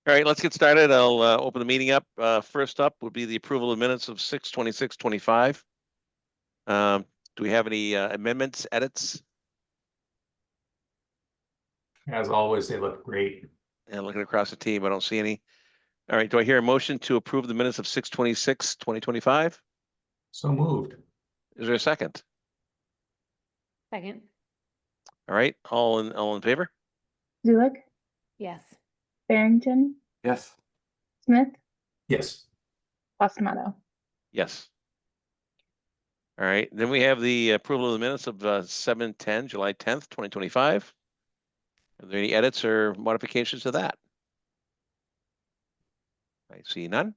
All right, let's get started. I'll open the meeting up. First up would be the approval of minutes of 6/26/25. Do we have any amendments, edits? As always, they look great. And looking across the team, I don't see any. All right, do I hear a motion to approve the minutes of 6/26/2025? So moved. Is there a second? Second, All right, all in favor? Zulik, yes. Barrington, Yes. Smith, Yes. Postmato. Yes. All right, then we have the approval of the minutes of 7/10, July 10th, 2025. Are there any edits or modifications to that? I see none.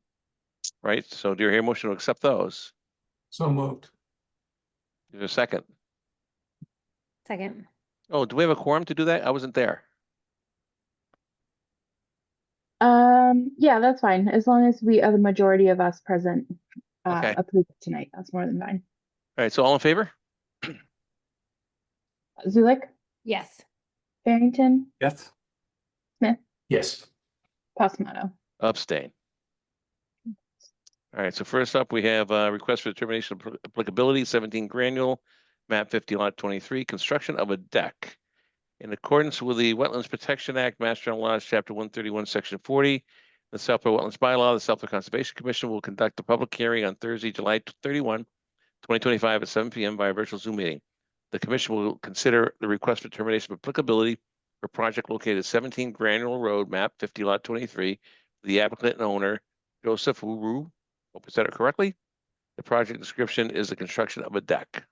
Right, so do you hear a motion to accept those? So moved. Is there a second? Second, Oh, do we have a quorum to do that? I wasn't there. Yeah, that's fine. As long as we are the majority of us present, Okay. approve it tonight. That's more than fine. All right, so all in favor? Zulik, yes. Barrington, Yes. Smith, Yes. Postmato. Abstain. All right, so first up, we have a request for determination of applicability, 17 Granule, map 50 lot 23, construction of a deck. In accordance with the Wetlands Protection Act, Mass General Laws, Chapter 131, Section 40, the Southborough Wetlands Bylaw, the Southborough Conservation Commission will conduct a public hearing on Thursday, July 31, 2025 at 7 p.m. via virtual Zoom meeting. The commission will consider the request for determination of applicability for a project located at 17 Granule Road, map 50 lot 23, the applicant and owner, Joseph Wu. Hope I said it correctly. The project description is the construction of a deck.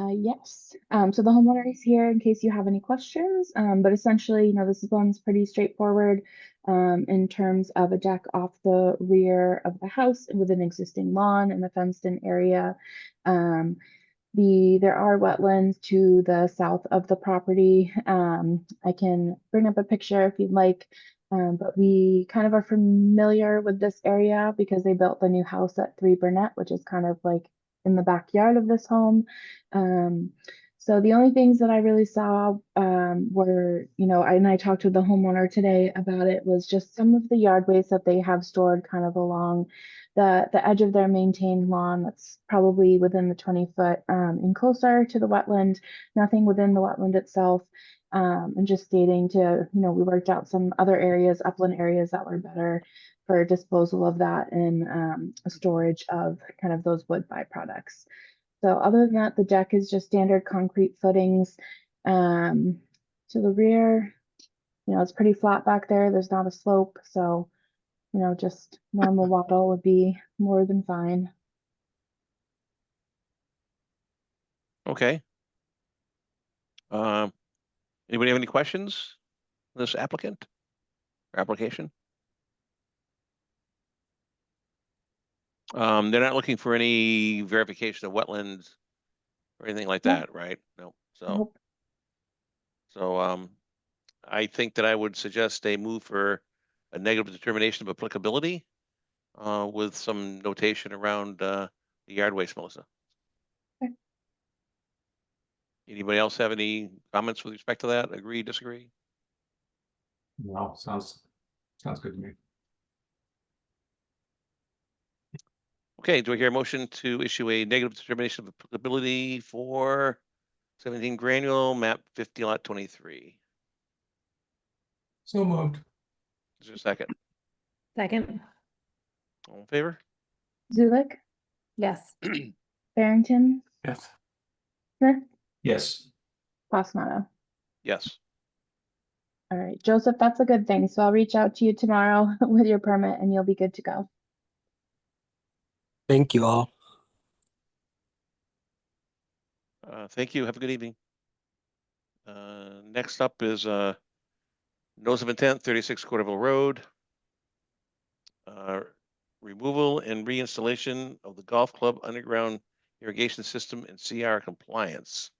Yes. So the homeowner is here in case you have any questions. But essentially, this one's pretty straightforward in terms of a deck off the rear of the house with an existing lawn and a fenced-in area. There are wetlands to the south of the property. I can bring up a picture if you'd like, but we kind of are familiar with this area because they built the new house at 3 Burnett, which is kind of like in the backyard of this home. So the only things that I really saw were, and I talked to the homeowner today about it, was just some of the yard waste that they have stored kind of along the edge of their maintained lawn that's probably within the 20-foot and closer to the wetland, nothing within the wetland itself. And just stating to, we worked out some other areas, upland areas that were better for disposal of that and storage of kind of those wood byproducts. So other than that, the deck is just standard concrete footings. To the rear, it's pretty flat back there. There's not a slope, so just normal wattle would be more than fine. Okay. Anybody have any questions on this applicant or application? They're not looking for any verification of wetlands or anything like No. that, right? No. Nope. So I think that I would suggest a move for a negative determination of applicability with some notation around the yard waste, Melissa. Okay. Anybody else have any comments with respect to that? Agree, disagree? No, sounds good to me. Okay, do I hear a motion to issue a negative determination of applicability for 17 Granule, map 50 lot 23? So moved. Is there a second? Second, All in favor? Zulik, yes. Barrington, Yes. Smith, Yes. Postmato. Yes. All right, Joseph, that's a good thing. So I'll reach out to you tomorrow with your permit and you'll be good to go. Thank you all. Thank you. Have a good evening. Next up is notice of intent, 36 Corderville Road. Removal and reinstallation of the golf club underground irrigation system in CR compliance.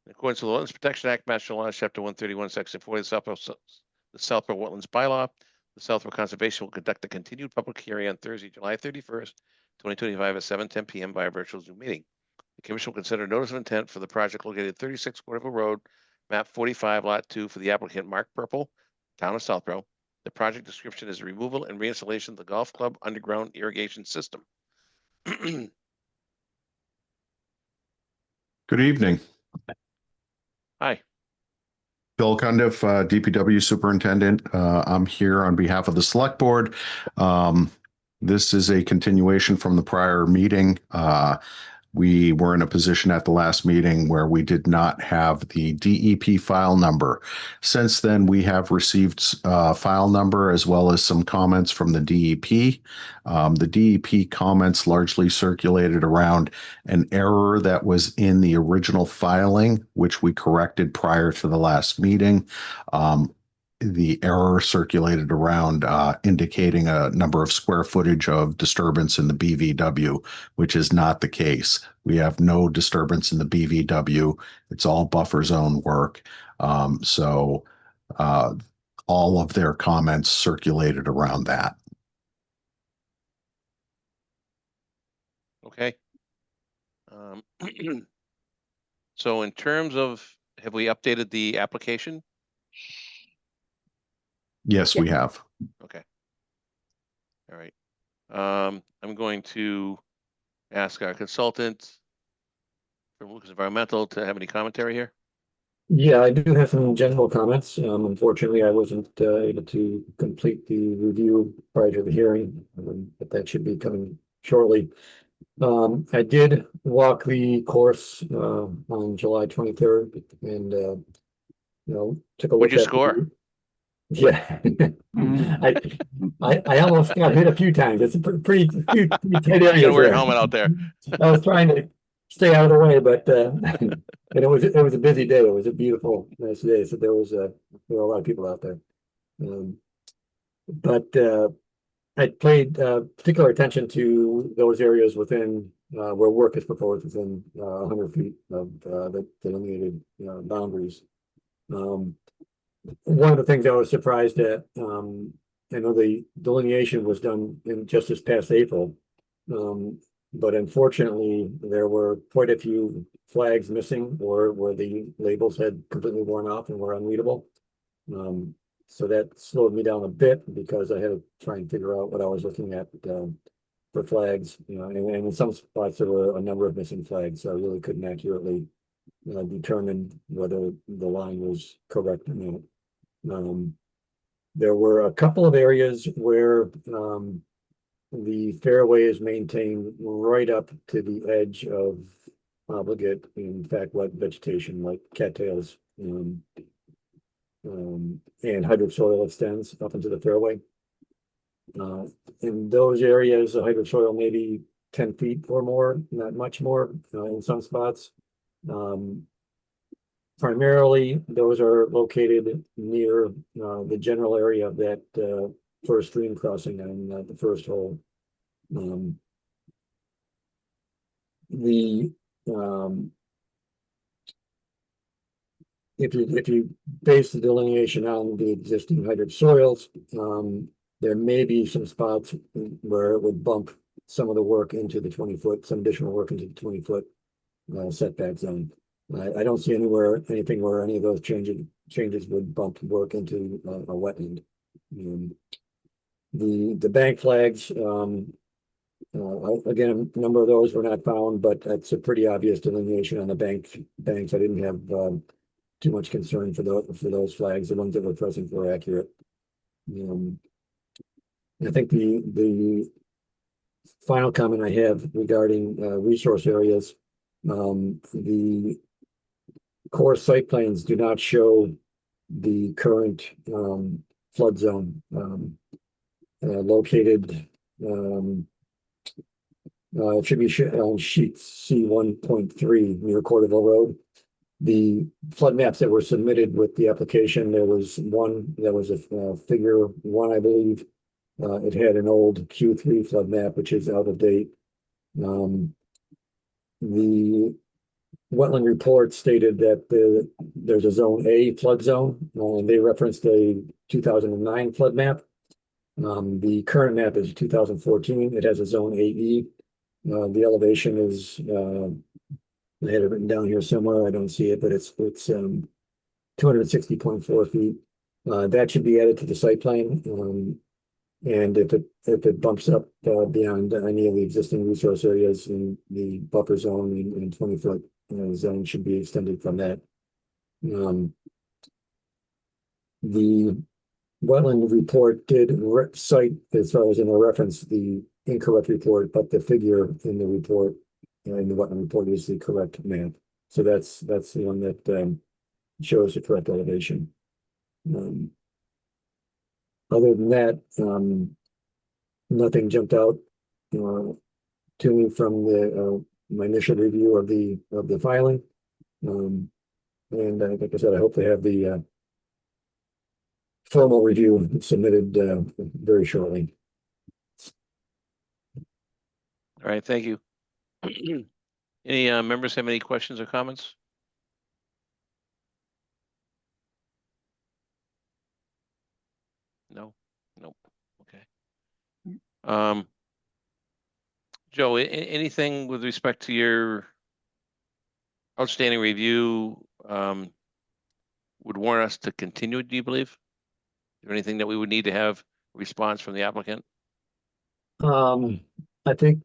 In accordance with the Wetlands Protection Act, Mass General Laws, Chapter 131, Section 40, the Southborough Wetlands Bylaw, the Southborough Conservation will conduct a continued public hearing on Thursday, July 31st, 2025 at 7:10 p.m. via virtual Zoom meeting. The commission will consider notice of intent for the project located at 36 Corderville Road, map 45, lot 2 for the applicant Mark Purple, Town of Southborough. The project description is removal and reinstallation of the golf club underground irrigation system. Good evening. Hi. Bill Cundiff, DPW Superintendent. I'm here on behalf of the Select Board. This is a continuation from the prior meeting. We were in a position at the last meeting where we did not have the DEP file number. Since then, we have received file number as well as some comments from the DEP. The DEP comments largely circulated around an error that was in the original filing, which we corrected prior to the last meeting. The error circulated around indicating a number of square footage of disturbance in the BVW, which is not the case. We have no disturbance in the BVW. It's all buffer zone work. So all of their comments circulated around that. Okay. So in terms of, have we updated the application? Yes, we have. Okay. All right. I'm going to ask our consultant from Lucas Environmental to have any commentary here. Yeah, I do have some general comments. Unfortunately, I wasn't able to complete the review prior to the hearing, but that should be coming shortly. I did walk the course on July 23rd and took a look What'd you at score? Yeah, I almost got hit a few times. It's a pretty tight You area. gotta wear a helmet out there. I was trying to stay out of the way, but and it was a busy day. It was a beautiful, nice day. So there were a lot of people out there. But I paid particular attention to those areas within where work is proposed within 100 feet of the delineated boundaries. One of the things I was surprised at, I know the delineation was done in just this past April, but unfortunately there were quite a few flags missing or where the labels had completely worn off and were unreadable. So that slowed me down a bit because I had to try and figure out what I was looking at for flags, and in some spots there were a number of missing flags, so I really couldn't accurately determine whether the line was correct or not. There were a couple of areas where the fairway is maintained right up to the edge of obligate, in fact, wet vegetation like cattails, and hydrosoil extends up into the fairway. In those areas, the hydrosoil maybe 10 feet or more, not much more in some spots. Primarily, those are located near the general area of that first stream crossing on the first hole. If you base the delineation on the existing hydrosoils, there may be some spots where it would bump some of the work into the 20-foot, some additional work into the 20-foot setback zone. I don't see anything where any of those changes would bump work into a wetland. The bank flags, again, a number of those were not found, but that's a pretty obvious delineation on the banks. I didn't have too much concern for those flags. The ones that were present were accurate. I think the final comment I have regarding resource areas, the core site plans do not show the current flood zone located. It should be on sheet C1.3 near Corderville Road. The flood maps that were submitted with the application, there was one that was a figure 1, I believe. It had an old Q3 flood map, which is out of date. The wetland report stated that there's a zone A flood zone, and they referenced a 2009 flood map. The current map is 2014. It has a zone AE. The elevation is, I had it written down here somewhere. I don't see it, but it's 260.4 feet. That should be added to the site plan. And if it bumps up beyond any of the existing resource areas in the buffer zone and 20-foot zone should be extended from that. The wetland report did cite, as far as in the reference, the incorrect report, but the figure in the report, in the wetland report is the correct map. So that's the one that shows the correct elevation. Other than that, nothing jumped out to me from the my initial review of the filing. And like I said, I hope to have the formal review submitted very shortly. All right, thank you. Any members have any questions or comments? No, nope, okay. Joe, anything with respect to your outstanding review would warrant us to continue, do you believe? Is there anything that we would need to have a response from the applicant? I think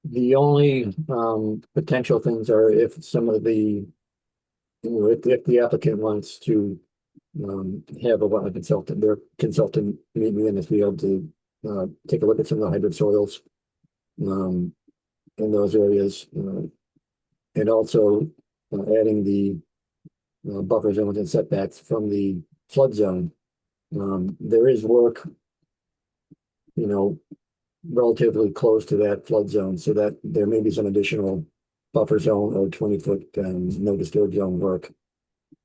the only potential things are if some of the, if the applicant wants to have a wetland consultant, their consultant meet me in the field to take a look at some of the hybrid soils in those areas, and also adding the buffer zones and setbacks from the flood zone. There is work, relatively close to that flood zone, so that there may be some additional buffer zone or 20-foot no disturb zone work.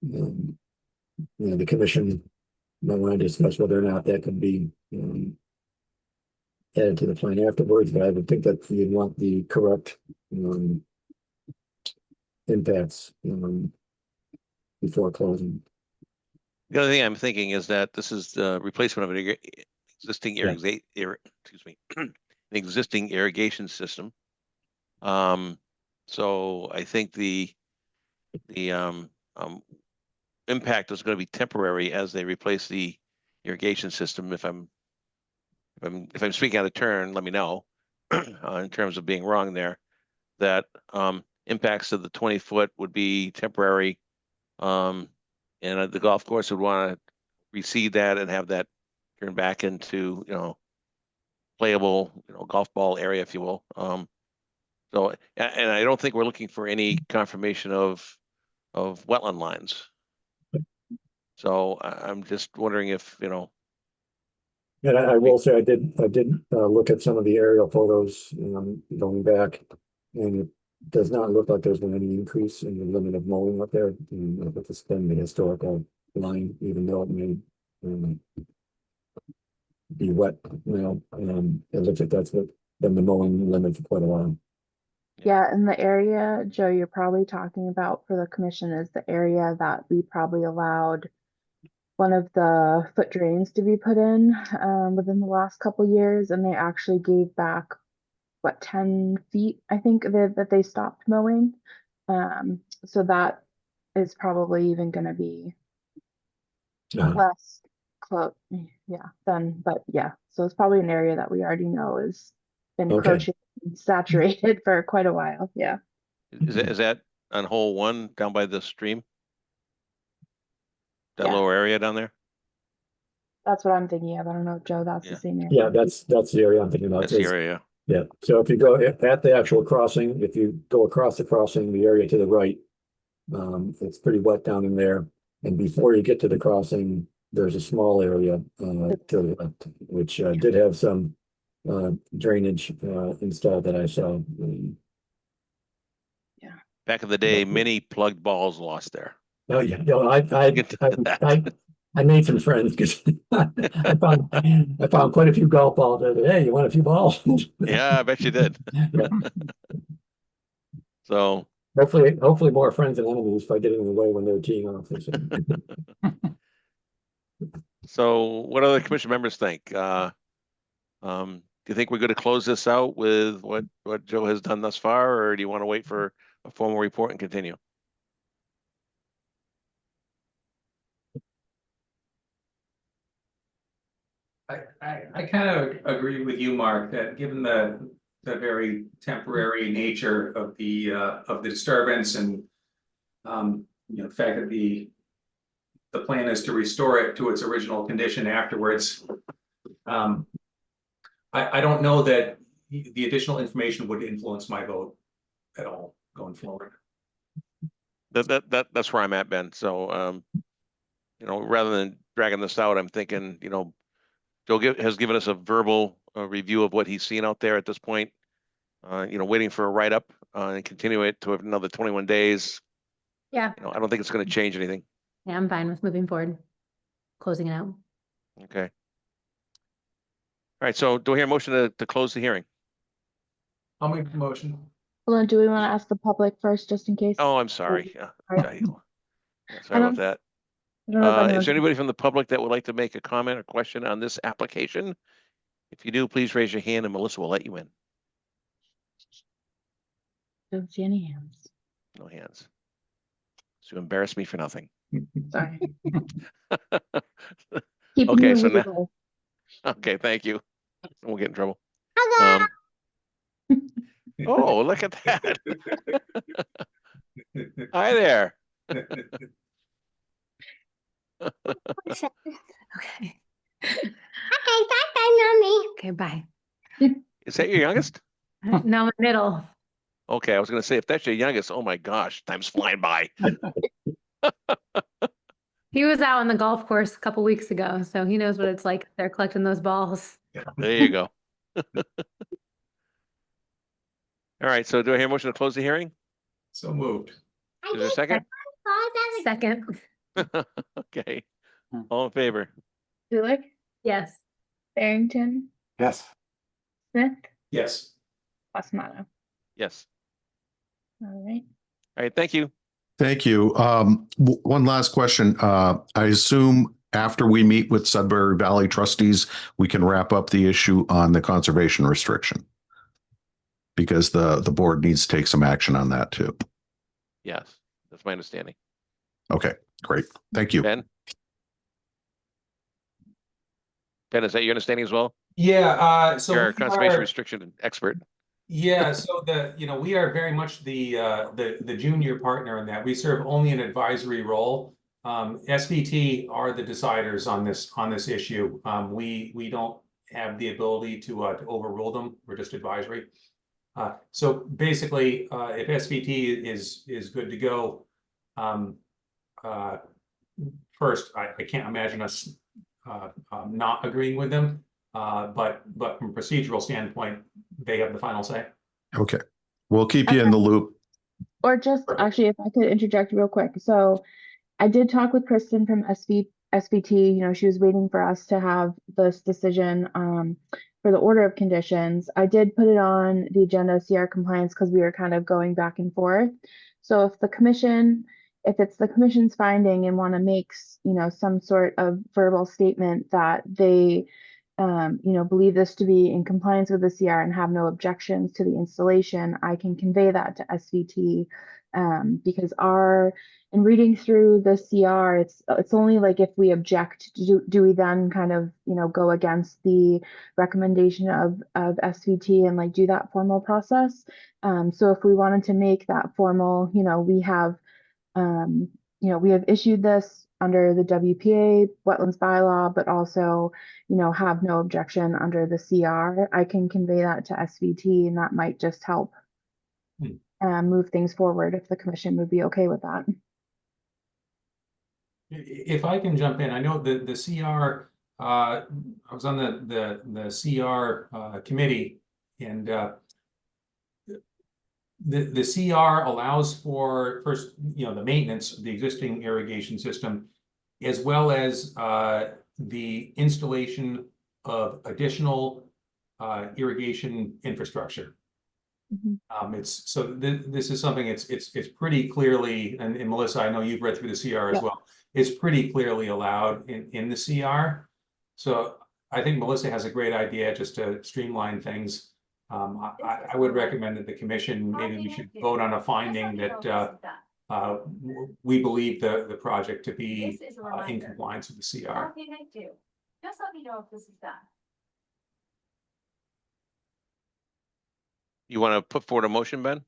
The commission might want to discuss whether or not that could be added to the plan afterwards, but I would think that you'd want the correct impacts before closing. The other thing I'm thinking is that this is the replacement of an existing an existing irrigation system. So I think the impact is going to be temporary as they replace the irrigation system. If I'm speaking out of turn, let me know in terms of being wrong there. That impacts of the 20-foot would be temporary, and the golf course would want to reseed that and have that turn back into playable golf ball area, if you will. So, and I don't think we're looking for any confirmation of wetland lines. So I'm just wondering if And I will say I did look at some of the aerial photos going back, and it does not look like there's been any increase in the limit of mowing up there. If it's been the historical line, even though it may be wet, it looks like that's been the mowing limit for quite a while. Yeah, and the area, Joe, you're probably talking about for the commission is the area that we probably allowed one of the foot drains to be put in within the last couple years, and they actually gave back 10 feet, I think, that they stopped mowing. So that is probably even going to be less close, but yeah. So it's probably an area that we already know is been encroaching and saturated for quite a while. Yeah. is that on hole 1 down by the stream? That Yeah. lower area down there? That's what I'm thinking of. I don't know, Joe, that's Yeah. the same area. Yeah, that's the area I'm thinking about. That's the area. Yeah, so if you go at the actual crossing, if you go across the crossing, the area to the right, it's pretty wet down in there. And before you get to the crossing, there's a small area to the left, which did have some drainage installed that I saw. Back in the day, many plugged balls lost there. Oh yeah, no, I made some friends because I found quite a few golf balls. I said, hey, you want a few balls? Yeah, I bet you did. Yeah. So Hopefully more friends than enemies by getting in the way when they're teeing off. So what other commission members think? Do you think we're going to close this out with what Joe has done thus far, or do you want to wait for a formal report and continue? I kind of agree with you, Mark, that given the very temporary nature of the disturbance and the fact that the plan is to restore it to its original condition afterwards. I don't know that the additional information would influence my vote at all going forward. That's where I'm at, Ben. So, rather than dragging this out, I'm thinking, Joe has given us a verbal review of what he's seen out there at this point. Waiting for a write-up and continue it to another 21 days. Yeah, I don't think it's going to change anything. yeah, I'm fine with moving forward, closing it out. Okay. All right, so do I hear a motion to close the hearing? I'll make the motion. Hold on, do we want to ask the public first, just in case? Oh, I'm sorry. Sorry. Sorry about that. I don't know if Is anyone- there anybody from the public that would like to make a comment or question on this application? If you do, please raise your hand and Melissa will let you in. Don't see any hands. No hands. So you embarrass me for nothing. Sorry. Keeping Okay, you so now- legal. Okay, thank you. We'll get in trouble. Oh, look at that. Hi there. Okay. Okay, bye, Mommy. Okay, bye. Is that your youngest? No, middle. Okay, I was gonna say, if that's your youngest, oh my gosh, time's flying by. He was out on the golf course a couple weeks ago, so he knows what it's like. They're collecting those balls. There you go. All right, so do I hear a motion to close the hearing? So moved. Is there a second? Second, Okay, all in favor? Zulik, yes. Barrington, Yes. Smith, Yes. Basmato. Yes. All right. All right, thank you. Thank you. One last question. I assume after we meet with Sudbury Valley trustees, we can wrap up the issue on the conservation restriction. Because the board needs to take some action on that too. Yes, that's my understanding. Okay, great. Thank you. Ben? Ben, is that your understanding as well? Yeah, so You're a we conservation are- restriction expert. Yeah, so we are very much the junior partner in that. We serve only an advisory role. SVT are the deciders on this issue. We don't have the ability to overrule them. We're just advisory. So basically, if SVT is good to go, first, I can't imagine us not agreeing with them. But from a procedural standpoint, they have the final say. Okay, we'll keep you in the loop. Or just actually, if I could interject real quick. So I did talk with Kristen from SVT. She was waiting for us to have this decision for the order of conditions. I did put it on the agenda, CR compliance, because we were kind of going back and forth. So if it's the commission's finding and want to make, some sort of verbal statement that they believe this to be in compliance with the CR and have no objections to the installation, I can convey that to SVT, because in reading through the CR, it's only like if we object, do we then kind of, go against the recommendation of SVT and like do that formal process. So if we wanted to make that formal, we have issued this under the WPA wetlands bylaw, but also, have no objection under the CR. I can convey that to SVT, and that might just help move things forward if the commission would be okay with that. If I can jump in, I know the CR, I was on the CR committee, and the CR allows for first, the maintenance of the existing irrigation system, as well as the installation of additional irrigation infrastructure. This is something it's pretty clearly, and Melissa, I know you've read through the CR as well. It's pretty clearly allowed in the CR. So I think Melissa has a great idea just to streamline things. I would recommend that the commission, maybe we should vote on a finding that we believe the project to be in compliance with the CR. Just let me know if this is done. You want to put forward a motion, Ben?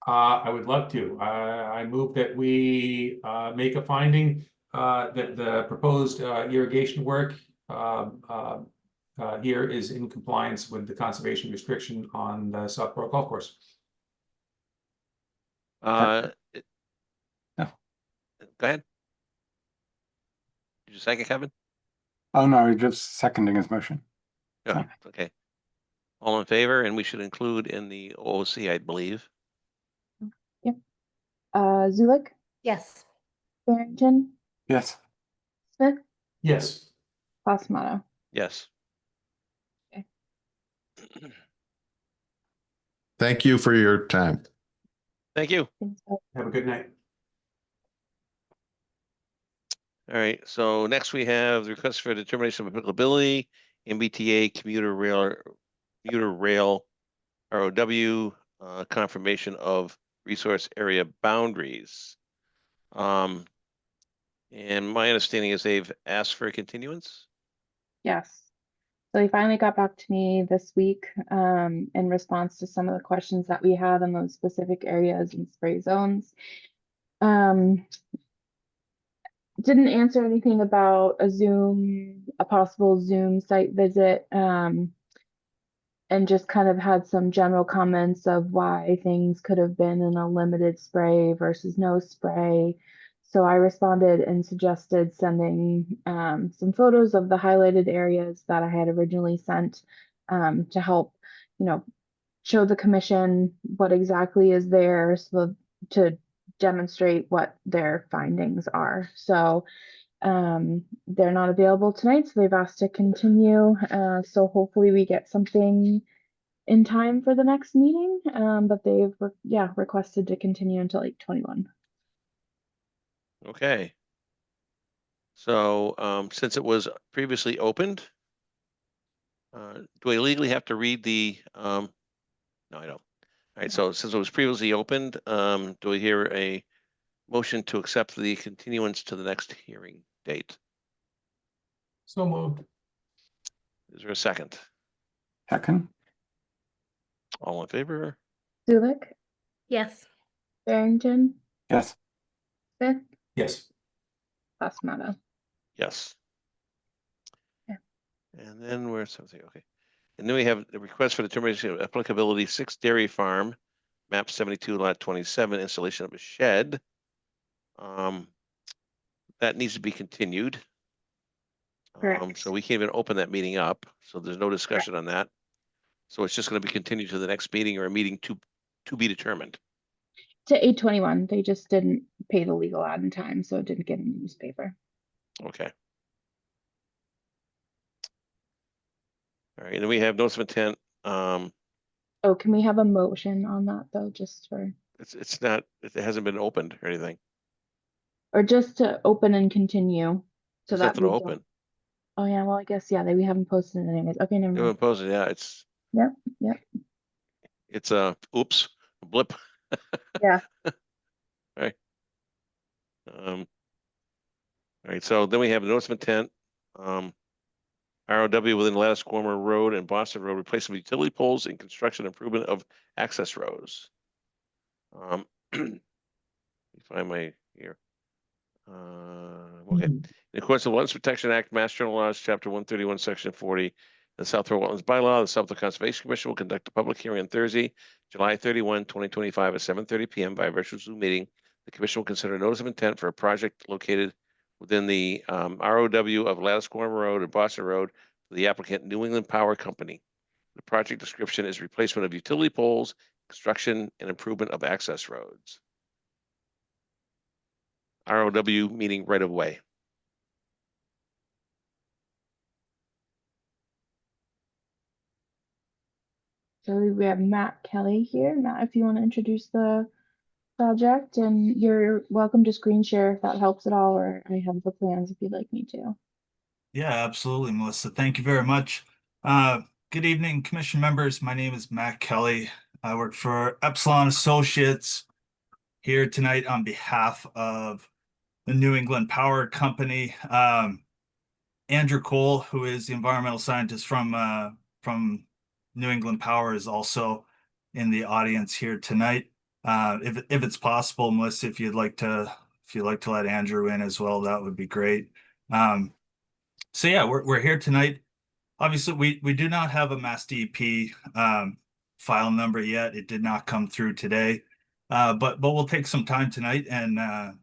I would love to. I move that we make a finding that the proposed irrigation work here is in compliance with the conservation restriction on the Southborough Golf Course. Uh, No. Go ahead. Did you second, Kevin? Oh, no, you're just seconding his motion. Yeah, Okay. okay. All in favor, and we should include in the OOC, I believe. Zulik, Yes. Barrington, Yes. Smith, Yes. Passamato. Yes. Okay. Thank you for your time. Thank you. Thanks, guys. Have a good night. All right, so next we have the request for determination of applicability, MBTA commuter rail ROW, confirmation of resource area boundaries. And my understanding is they've asked for a continuance? Yes. So they finally got back to me this week in response to some of the questions that we had on those specific areas and spray zones. Didn't answer anything about a possible Zoom site visit, and just kind of had some general comments of why things could have been in a limited spray versus no spray. So I responded and suggested sending some photos of the highlighted areas that I had originally sent to help, show the commission what exactly is there, so to demonstrate what their findings are. So they're not available tonight, so they've asked to continue. So hopefully we get something in time for the next meeting. But they've requested to continue until 8/21. Okay. So, since it was previously opened, do I legally have to read the, no, I don't. All right, so since it was previously opened, do I hear a motion to accept the continuance to the next hearing date? So moved. Is there a second? Second. All in favor? Zulik, Yes. Barrington, Yes. Smith, Yes. Passamato. Yes. Yeah. And then where's something, okay. And then we have the request for determination of applicability, 6 Dairy Farm, map 72, lot 27, installation of a shed. That needs to be continued. Correct. So we can't even open that meeting up, so there's no discussion on that. So it's just gonna be continued to the next meeting or a meeting to be determined. To 8/21. They just didn't pay the legal ad in time, so it didn't get in the newspaper. Okay. All right, and then we have notice of intent. Oh, can we have a motion on that though, just for, It's not, it hasn't been opened or anything. or just to open and continue? So There's that nothing to we don't- open. Oh yeah, well, I guess, yeah, we haven't posted it anyways. Okay, never You mind. haven't posted, yeah, it's. Yep, yep. It's a, oops, a blip. Yeah. Right. All right, so then we have notice of intent. ROW within Latticewormer Road and Boston Road, replacement of utility poles and construction improvement of access roads. Let me find my here. Okay. In accordance with Wetlands Protection Act, Mass General Laws, Chapter 131, Section 40, the South Shore Wetlands Bylaw, the South Shore Conservation Commission will conduct a public hearing on Thursday, July 31, 2025 at 7:30 p.m. by virtual Zoom meeting. The commission will consider a notice of intent for a project located within the ROW of Latticewormer Road and Boston Road for the applicant New England Power Company. The project description is replacement of utility poles, construction and improvement of access roads. ROW meaning right of way. So we have Matt Kelly here. Matt, if you want to introduce the project, and you're welcome to screen share if that helps at all, or I have the plans if you'd like me to. Yeah, absolutely, Melissa. Thank you very much. Good evening, commission members. My name is Matt Kelly. I work for Epsilon Associates here tonight on behalf of the New England Power Company. Andrew Cole, who is the environmental scientist from New England Power, is also in the audience here tonight. If it's possible, Melissa, if you'd like to let Andrew in as well, that would be great. So yeah, we're here tonight. Obviously, we do not have a Mass DEP file number yet. It did not come through today, but we'll take some time tonight and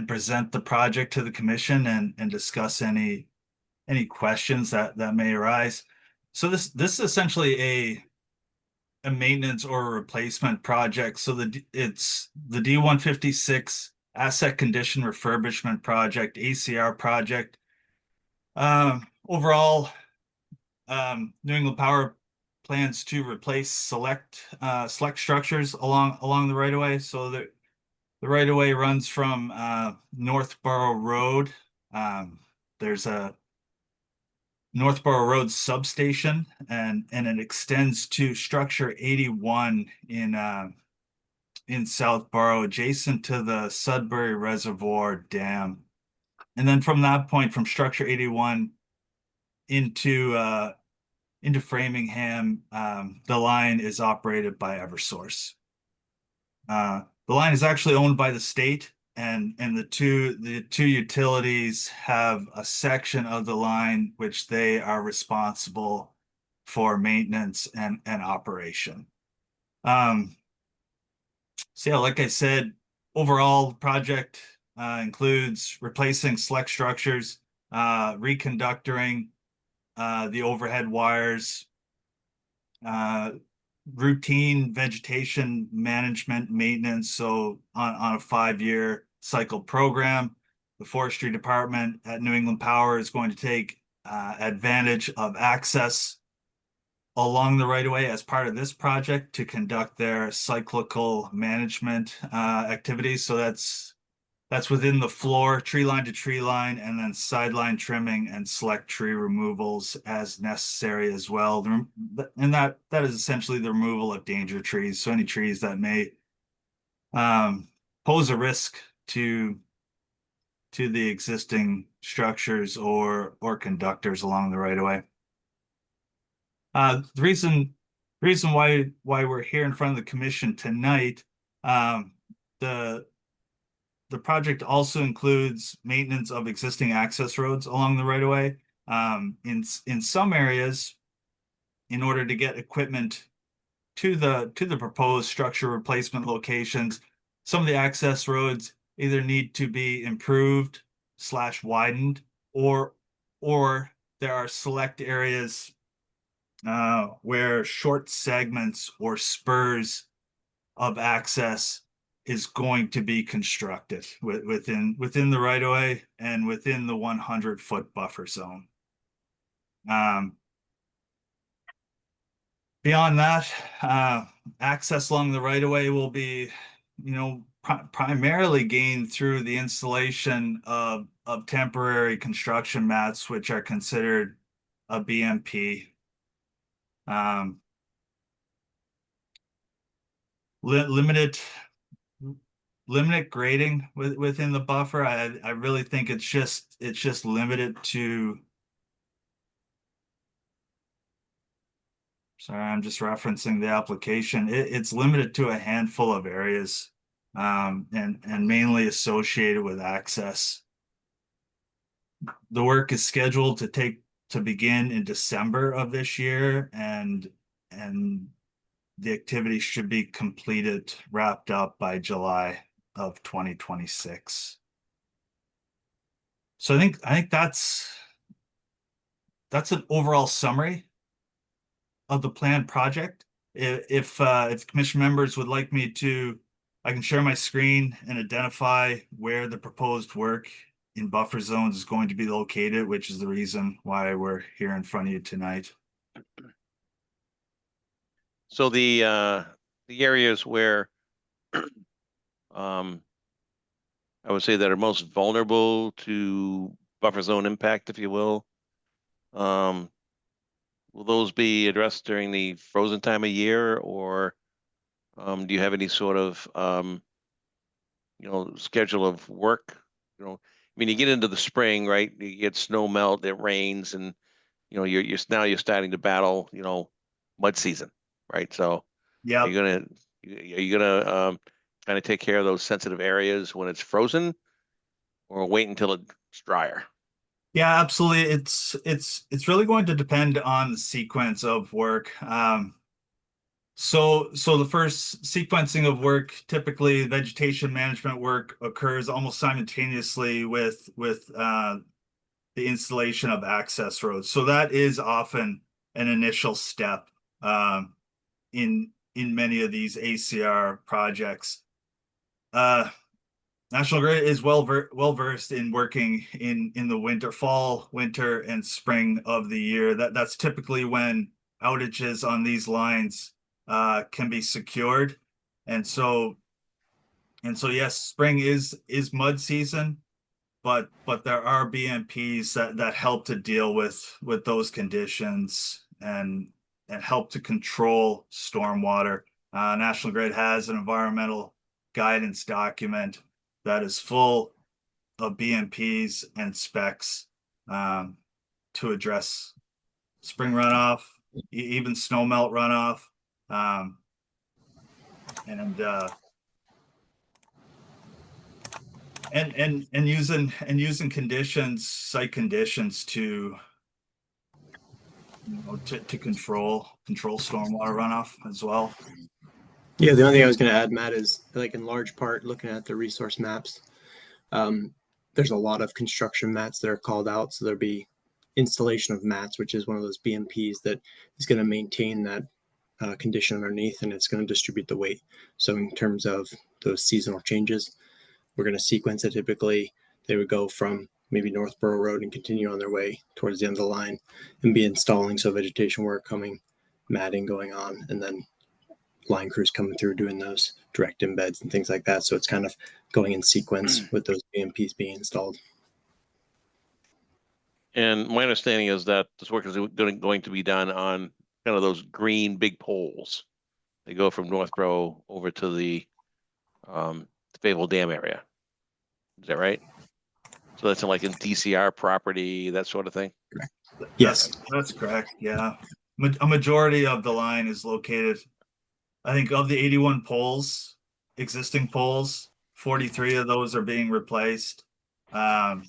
present the project to the commission and discuss any questions that may arise. So this is essentially a maintenance or a replacement project. So it's the D156 asset condition refurbishment project, ACR project. Overall, New England Power plans to replace select structures along the right of way. So the right of way runs from Northborough Road. There's a Northborough Road substation, and it extends to structure 81 in Southborough, adjacent to the Sudbury Reservoir Dam. And then from that point, from structure 81 into Framingham, the line is operated by Eversource. The line is actually owned by the state, and the two utilities have a section of the line which they are responsible for maintenance and operation. So yeah, like I said, overall the project includes replacing select structures, reconductoring the overhead wires, routine vegetation management maintenance. So on a 5-year cycle program, the forestry department at New England Power is going to take advantage of access along the right of way as part of this project to conduct their cyclical management activities. So that's within the floor, tree line to tree line, and then sideline trimming and select tree removals as necessary as well. And that is essentially the removal of danger trees. So any trees that may pose a risk to the existing structures or conductors along the right of way. The reason why we're here in front of the commission tonight, the project also includes maintenance of existing access roads along the right of way. In some areas, in order to get equipment to the proposed structure replacement locations, some of the access roads either need to be improved / widened, or there are select areas where short segments or spurs of access is going to be constructed within the right of way and within the 100-foot buffer zone. Beyond that, access along the right of way will be, primarily gained through the installation of temporary construction mats, which are considered a BMP. Limited grading within the buffer. I really think it's just limited to. Sorry, I'm just referencing the application. It's limited to a handful of areas, and mainly associated with access. The work is scheduled to begin in December of this year, and the activity should be completed, wrapped up by July of 2026. So I think that's an overall summary of the planned project. If commission members would like me to, I can share my screen and identify where the proposed work in buffer zones is going to be located, which is the reason why we're here in front of you tonight. So the areas where I would say that are most vulnerable to buffer zone impact, if you will, will those be addressed during the frozen time of year, or do you have any sort of schedule of work? mean, you get into the spring, right? You get snow melt, it rains, and you're now you're starting to battle, mud season, right? So Yeah. are you gonna kind of take care of those sensitive areas when it's frozen, or wait until it's drier? Yeah, absolutely. It's really going to depend on the sequence of work. So the first sequencing of work, typically vegetation management work occurs almost simultaneously with the installation of access roads. So that is often an initial step in many of these ACR projects. National Grid is well versed in working in the fall, winter, and spring of the year. That's typically when outages on these lines can be secured, and so yes, spring is mud season, but there are BMPs that help to deal with those conditions and help to control stormwater. National Grid has an environmental guidance document that is full of BMPs and specs to address spring runoff, even snow melt runoff, and using conditions, site conditions to to control stormwater runoff as well. Yeah, the only thing I was going to add, Matt, is like in large part looking at the resource maps, there's a lot of construction mats that are called out. So there'll be installation of mats, which is one of those BMPs that is going to maintain that condition underneath, and it's going to distribute the weight. So in terms of those seasonal changes, we're going to sequence it. Typically, they would go from maybe Northborough Road and continue on their way towards the end of the line and be installing. So vegetation work coming, matting going on, and then line crews coming through doing those direct embeds and things like that. So it's kind of going in sequence with those BMPs being installed. And my understanding is that this work is going to be done on kind of those green big poles. They go from Northborough over to the Fayetteville Dam area. Is that right? So that's like in DCR property, that sort of thing? Yes. That's correct. Yeah. A majority of the line is located, I think, of the 81 poles, existing poles, 43 of those are being replaced. And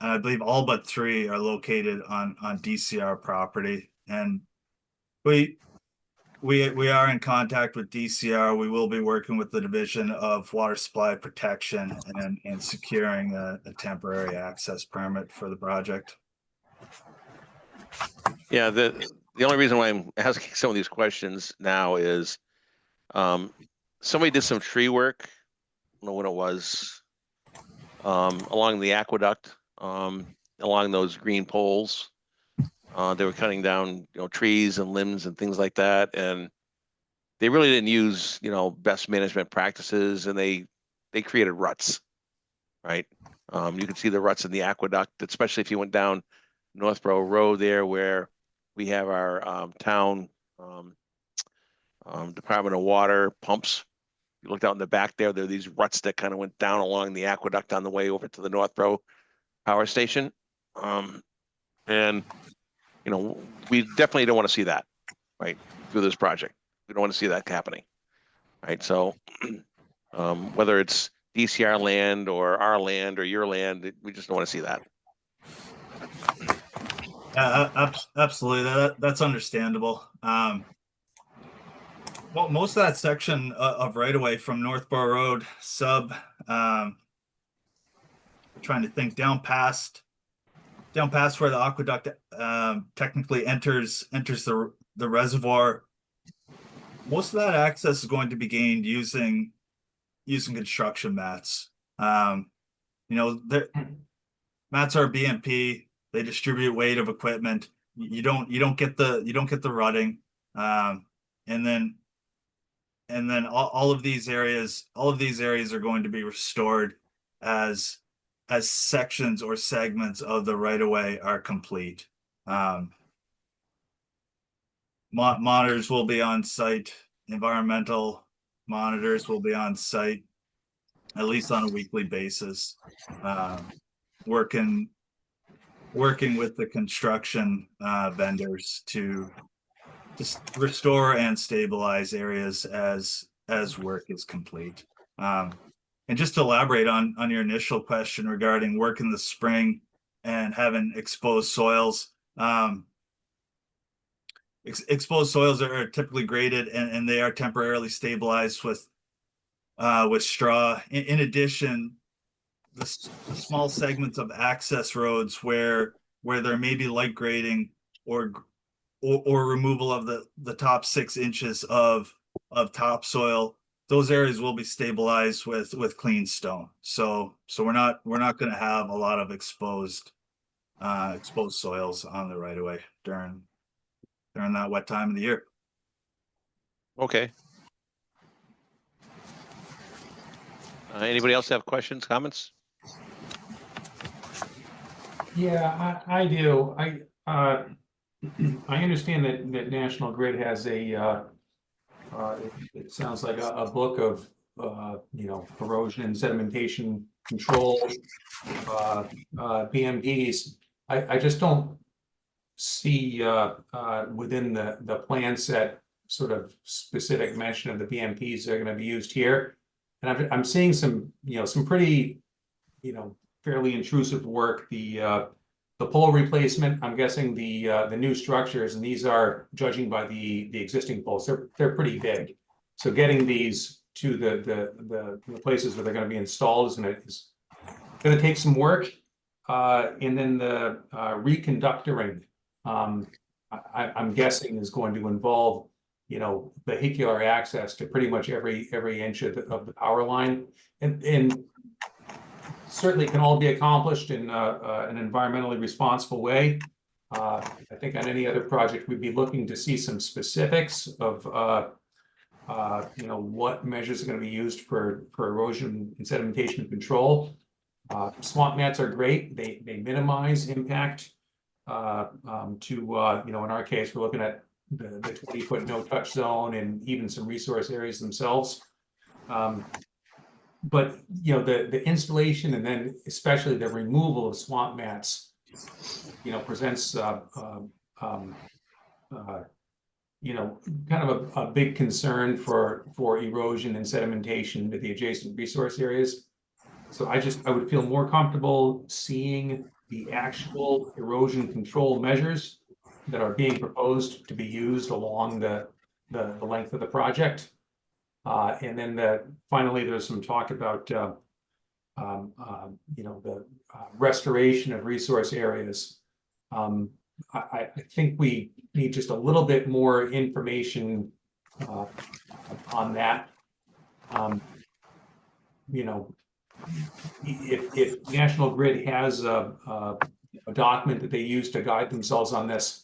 I believe all but 3 are located on DCR property. And we are in contact with DCR. We will be working with the Division of Water Supply Protection and securing a temporary access permit for the project. Yeah, the only reason why I'm asking some of these questions now is somebody did some tree work, I don't know what it was, along the aqueduct, along those green poles. They were cutting down, trees and limbs and things like that, and they really didn't use, best management practices, and they created ruts, right? You can see the ruts in the aqueduct, especially if you went down Northborough Road there, where we have our town Department of Water pumps. You looked out in the back there are these ruts that kind of went down along the aqueduct on the way over to the Northborough power station. And we definitely don't want to see that, right, through this project. We don't want to see that happening, right? So whether it's DCR land or our land or your land, we just don't want to see that. Absolutely, that's understandable. Well, most of that section of right away from Northborough Road trying to think down past where the aqueduct technically enters the reservoir. Most of that access is going to be gained using construction mats. Mats are BMP. They distribute weight of equipment. You don't get the rutting, and then all of these areas are going to be restored as sections or segments of the right of way are complete. Monitors will be on site. Environmental monitors will be on site. at least on a weekly basis, working with the construction vendors to just restore and stabilize areas as work is complete. And just to elaborate on your initial question regarding work in the spring and having exposed soils, exposed soils are typically graded and they are temporarily stabilized with straw. In addition, the small segments of access roads where there may be light grading or removal of the top 6 inches of topsoil, those areas will be stabilized with clean stone. So we're not going to have a lot of exposed soils on the right of way during that wet time of the year. Okay. Anybody else have questions, comments? Yeah, I do. I understand that National Grid has it sounds like a book of, erosion and sedimentation control, BMPs. I just don't see within the plan set sort of specific mention of the BMPs that are going to be used here. And I'm seeing some pretty, fairly intrusive work. The pole replacement, I'm guessing the new structures, and these are, judging by the existing poles, they're pretty big. So getting these to the places where they're going to be installed is going to take some work. And then the reconductoring, I'm guessing, is going to involve, vehicular access to pretty much every inch of the power line, and certainly can all be accomplished in an environmentally responsible way. I think on any other project, we'd be looking to see some specifics of what measures are going to be used for erosion and sedimentation control. Swamp mats are great. They minimize impact to in our case, we're looking at the 20-foot no-touch zone and even some resource areas themselves. But the installation and then especially the removal of swamp mats, presents kind of a big concern for erosion and sedimentation to the adjacent resource areas. So I would feel more comfortable seeing the actual erosion control measures that are being proposed to be used along the length of the project. And then finally, there's some talk about the restoration of resource areas. I think we need just a little bit more information on that. If National Grid has a document that they use to guide themselves on this,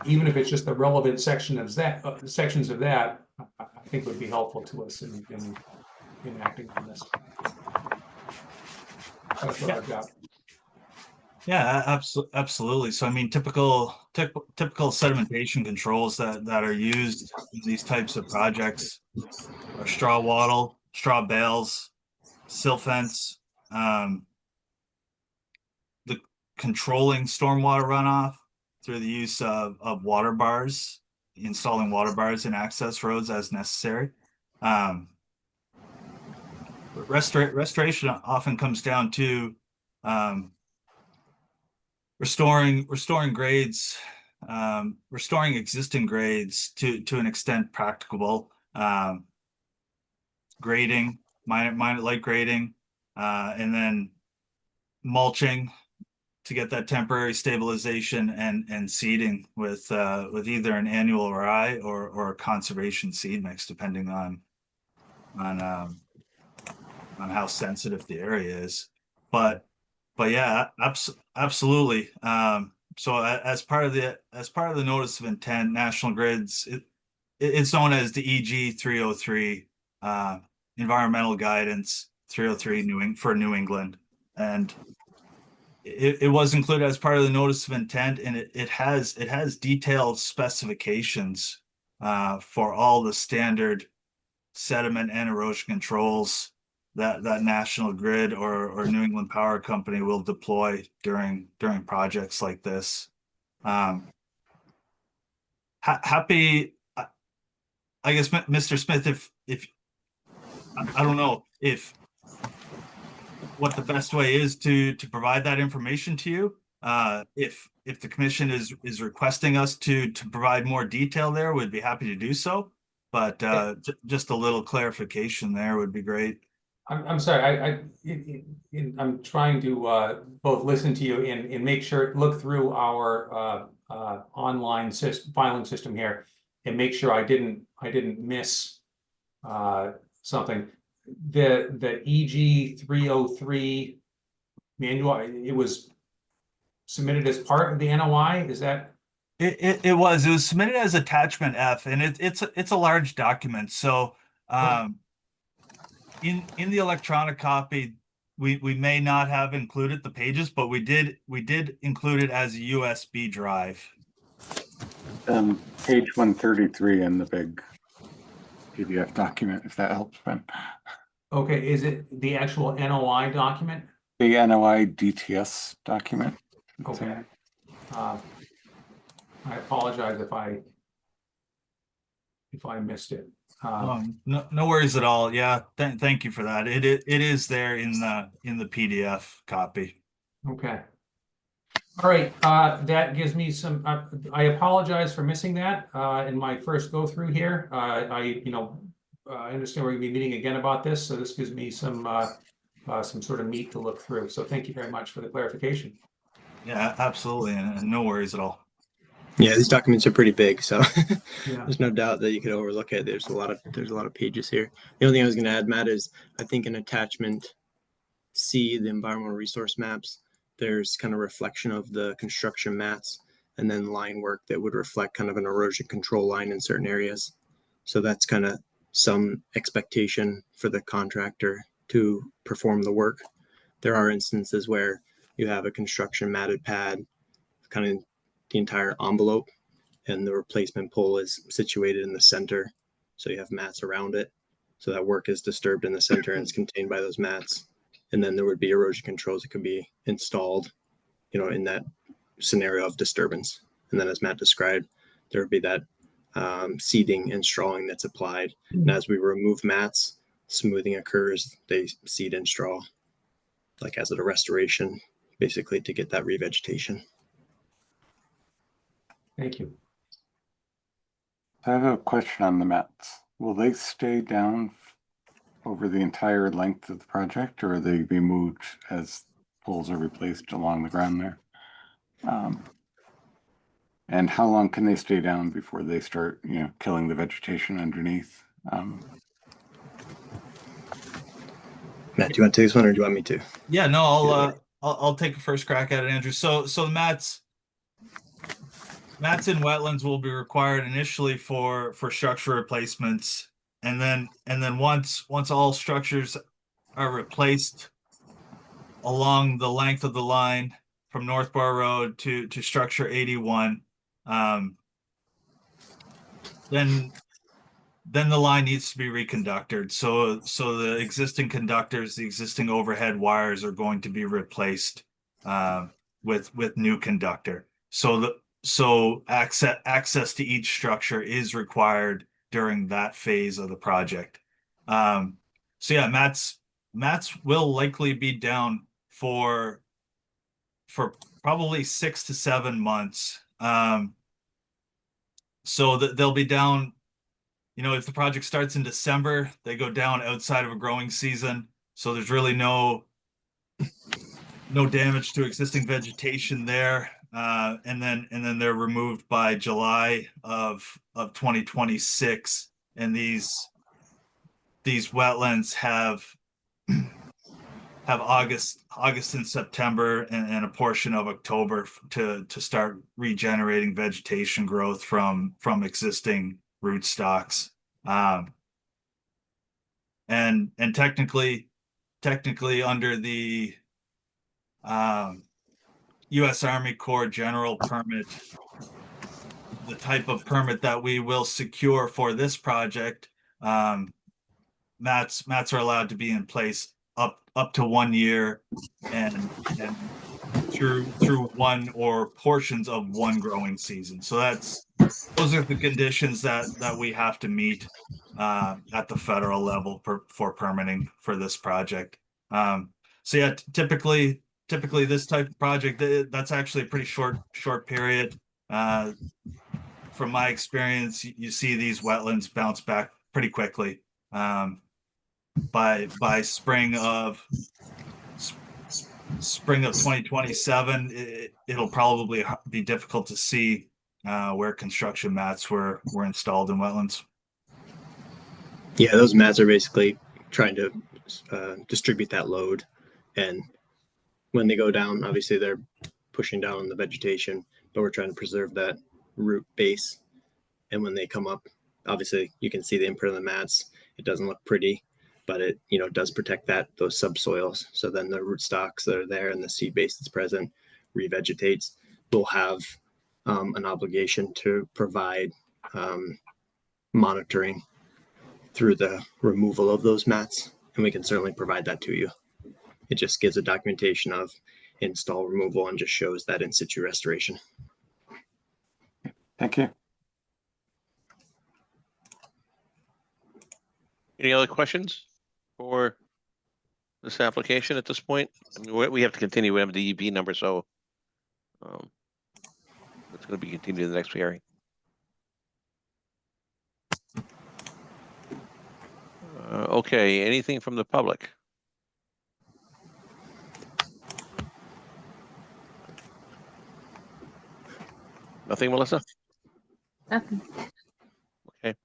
even if it's just the relevant sections of that, I think would be helpful to us in acting on this. That's what I've got. Yeah, absolutely. So I mean, typical sedimentation controls that are used in these types of projects are straw wattle, straw bales, silt fence, the controlling stormwater runoff through the use of water bars, installing water bars in access roads as necessary. Restoration often comes down to restoring grades, restoring existing grades to an extent practicable, grading, minor light grading, and then mulching to get that temporary stabilization and seeding with either an annual rye or a conservation seed mix, depending on how sensitive the area is. But yeah, absolutely. So as part of the notice of intent, National Grid's it's known as the EG 303 environmental guidance 303 for New England, and it was included as part of the notice of intent, and it has detailed specifications for all the standard sediment and erosion controls that National Grid or New England Power Company will deploy during projects like this. Happy, I guess, Mr. Smith, if I don't know if what the best way is to provide that information to you. If the commission is requesting us to provide more detail there, we'd be happy to do so. But just a little clarification there would be great. I'm sorry, I'm trying to both listen to you and make sure, look through our online filing system here and make sure I didn't miss something. The EG 303 manual, it was submitted as part of the NOI, is that? It was submitted as attachment F, and it's a large document. So in the electronic copy, we may not have included the pages, but we did include it as a USB drive. Page 133 in the big PDF document, if that helps, Ben. Okay, is it the actual NOI document? The NOI DTS document. Okay. I apologize if I missed it. No worries at all. Yeah, thank you for that. It is there in the PDF copy. Okay. All right, that gives me some, I apologize for missing that in my first go through here. I understand we're gonna be meeting again about this, so this gives me some sort of meat to look through. So thank you very much for the clarification. Yeah, absolutely, and no worries at all. Yeah, these documents are pretty big, so Yeah. there's no doubt that you could overlook it. There's a lot of pages here. The only thing I was going to add, Matt, is I think in attachment C, the environmental resource maps, there's kind of reflection of the construction mats and then line work that would reflect kind of an erosion control line in certain areas. So that's kind of some expectation for the contractor to perform the work. There are instances where you have a construction matted pad, kind of the entire envelope, and the replacement pole is situated in the center. So you have mats around it. So that work is disturbed in the center and it's contained by those mats. And then there would be erosion controls that could be installed, in that scenario of disturbance. And then as Matt described, there would be that seeding and strawing that's applied. And as we remove mats, smoothing occurs, they seed and straw, like as a restoration, basically to get that revegetation. Thank you. I have a question on the mats. Will they stay down over the entire length of the project, or will they be moved as poles are replaced along the ground there? And how long can they stay down before they start, killing the vegetation underneath? Matt, do you want to take this one, or do you want me to? Yeah, no, I'll take a first crack at it, Andrew. So the mats in wetlands will be required initially for structure replacements, and then once all structures are replaced along the length of the line from North Bar Road to structure 81, then the line needs to be reconducted. So the existing conductors, the existing overhead wires are going to be replaced with new conductor. So access to each structure is required during that phase of the project. So yeah, mats will likely be down for probably 6 to 7 months. So they'll be down, if the project starts in December, they go down outside of a growing season. So there's really no damage to existing vegetation there. And then they're removed by July of 2026. And these wetlands have August and September and a portion of October to start regenerating vegetation growth from existing rootstocks. And technically under the U.S. Army Corps General Permit, the type of permit that we will secure for this project, mats are allowed to be in place up to 1 year and through one or portions of one growing season. So those are the conditions that we have to meet at the federal level for permitting for this project. So yeah, typically this type of project, that's actually a pretty short period. From my experience, you see these wetlands bounce back pretty quickly. By spring of 2027, it'll probably be difficult to see where construction mats were installed in wetlands. Yeah, those mats are basically trying to distribute that load, and when they go down, obviously they're pushing down on the vegetation, but we're trying to preserve that root base. And when they come up, obviously you can see the imprint of the mats. It doesn't look pretty, but it does protect those subsoils. So then the rootstocks that are there and the seed base that's present revegetates. We'll have an obligation to provide monitoring through the removal of those mats, and we can certainly provide that to you. It just gives a documentation of install removal and just shows that in situ restoration. Thank you. Any other questions for this application at this point? I mean, we have to continue. We have the DEP number, so it's going to be continued in the next hearing. Okay, anything from the public? Nothing, Melissa? Nothing. Okay.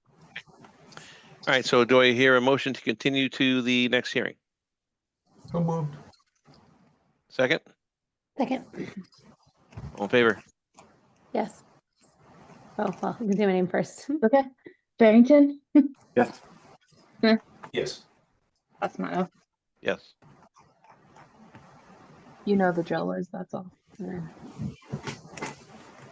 All right, so do I hear a motion to continue to the next hearing? So moved. Second? Second. All in favor? Yes. Oh, well, you can say my name first. Okay. Barrington, Yes. Yes. Pasmato. Yes. You know the drill is, that's all. Yeah.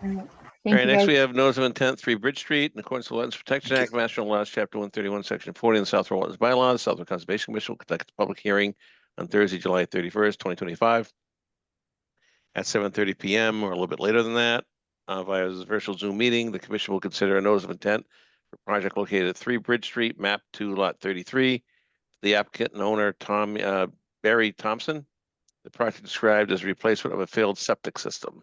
All right. All Thank right, you, next we guys. have notice of intent, 3 Bridge Street, in accordance with the Wetlands Protection Act, Mass General Laws, Chapter 131, Section 40, and the South Shore Wetlands Bylaws. Southwood Conservation Commission will conduct a public hearing on Thursday, July 31st, 2025 at 7:30 p.m. or a little bit later than that via a virtual Zoom meeting. The commission will consider a notice of intent for a project located at 3 Bridge Street, map 2, lot 33. The applicant and owner, Barry Thompson. The project described as a replacement of a failed septic system.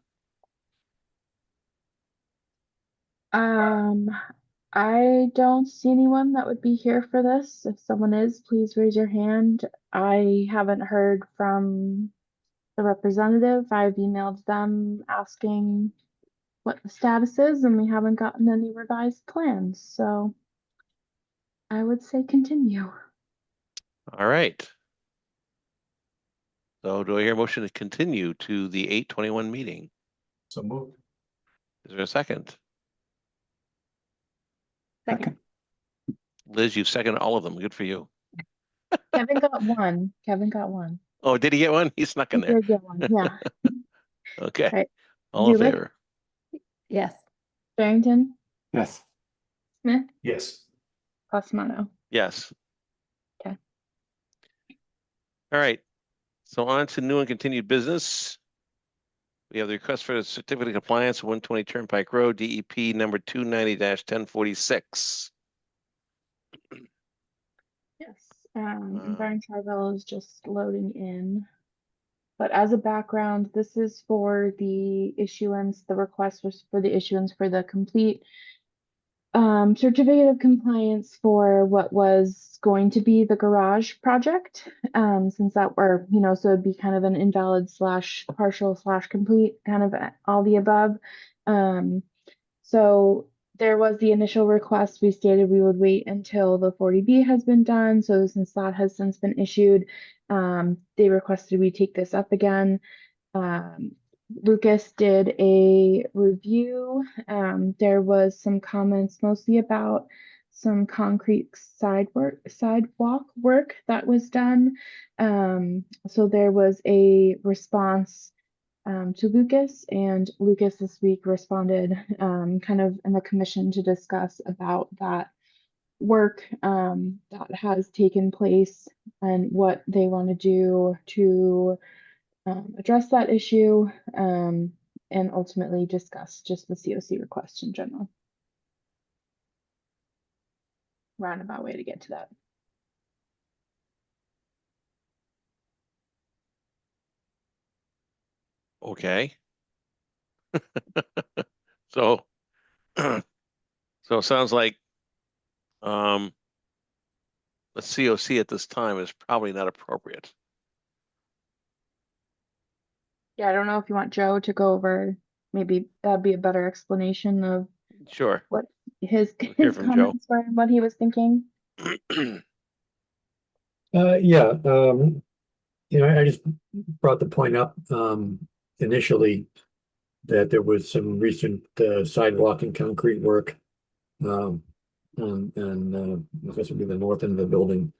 I don't see anyone that would be here for this. If someone is, please raise your hand. I haven't heard from the representative. I've emailed them asking what the status is, and we haven't gotten any revised plans, so I would say continue. All right. So do I hear a motion to continue to the 8/21 meeting? So moved. Is there a second? Second. Liz, you've seconded all of them. Good for you. Kevin got one. Kevin got one. Oh, did he get one? He snuck in He there. did get one, yeah. Okay. Right. All in Zulik? favor? Yes. Barrington, Yes. Smith, Yes. Pasmato. Yes. Okay. All right. So on to new and continued business. We have the request for a certificate of compliance, 120 Turnpike Road, DEP number 290-1046. Yes, and Brian Charvel is just loading in. But as a background, this is for the issuance, the request was for the issuance for the complete certificate of compliance for what was going to be the garage project. Since that were, so it'd be kind of an invalid / partial / complete, kind of all the above. So there was the initial request. We stated we would wait until the 40B has been done. So since that has since been issued, they requested we take this up again. Lucas did a review. There was some comments mostly about some concrete sidewalk work that was done. So there was a response to Lucas, and Lucas this week responded kind of in the commission to discuss about that work that has taken place and what they want to do to address that issue, and ultimately discuss just the COC request in general. Roundabout way to get to that. Okay. So, so it sounds like, the COC at this time is probably not appropriate. Yeah, I don't know if you want Joe to go over, maybe that'd be a better explanation of Sure. what his We'll hear from Joe. comments were and what he was thinking. Yeah, I just brought the point up, initially that there was some recent, sidewalk and concrete work, and I guess would be the north end of the building,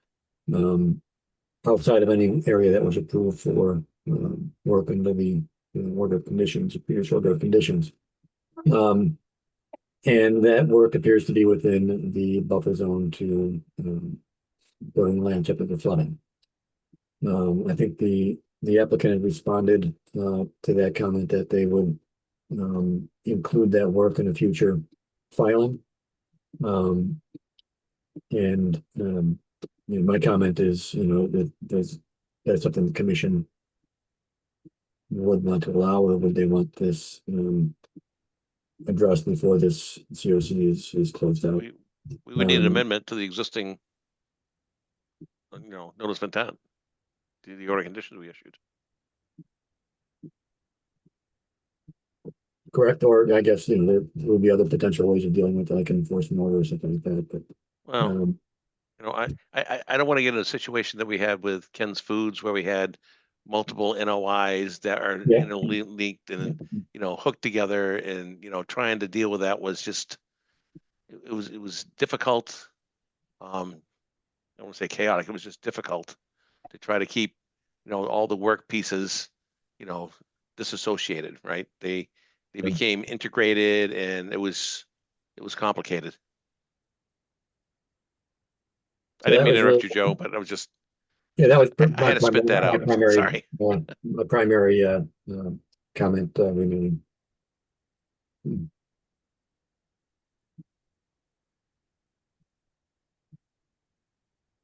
outside of any area that was approved for, work under the order of conditions, previous order of conditions. And that work appears to be within the buffer zone to, building land tip of the flooding. I think the applicant had responded to that comment that they would include that work in a future filing. And my comment is, that that's something the commission would want to allow, or would they want this addressed before this COC is closed out? We would need an Um, amendment to the existing, notice of intent, to the order of conditions we issued. Correct, or I guess, there will be other potential ways of dealing with, like enforcement order or something like that, but. Well, I don't want to get in a situation that we had with Ken's Foods where we had multiple NOIs that are, Yeah. leaked and, hooked together, and, trying to deal with that was just, it was difficult. I don't want to say chaotic. It was just difficult to try to keep, all the work pieces, disassociated, right? They became integrated, and it was complicated. I didn't mean to interrupt you, Joe, but I was just, Yeah, that was. I had to spit that out. Sorry. My primary comment remaining.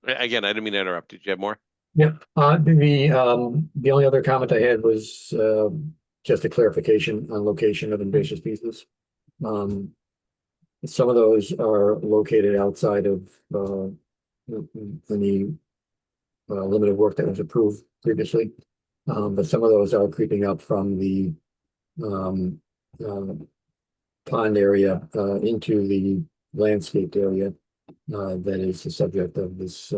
Again, I didn't mean to interrupt. Did you have more? Yeah, the only other comment I had was just a clarification on location of invasive species. Some of those are located outside of any limited work that was approved previously. But some of those are creeping up from the pond area into the landscaped area that is the subject of this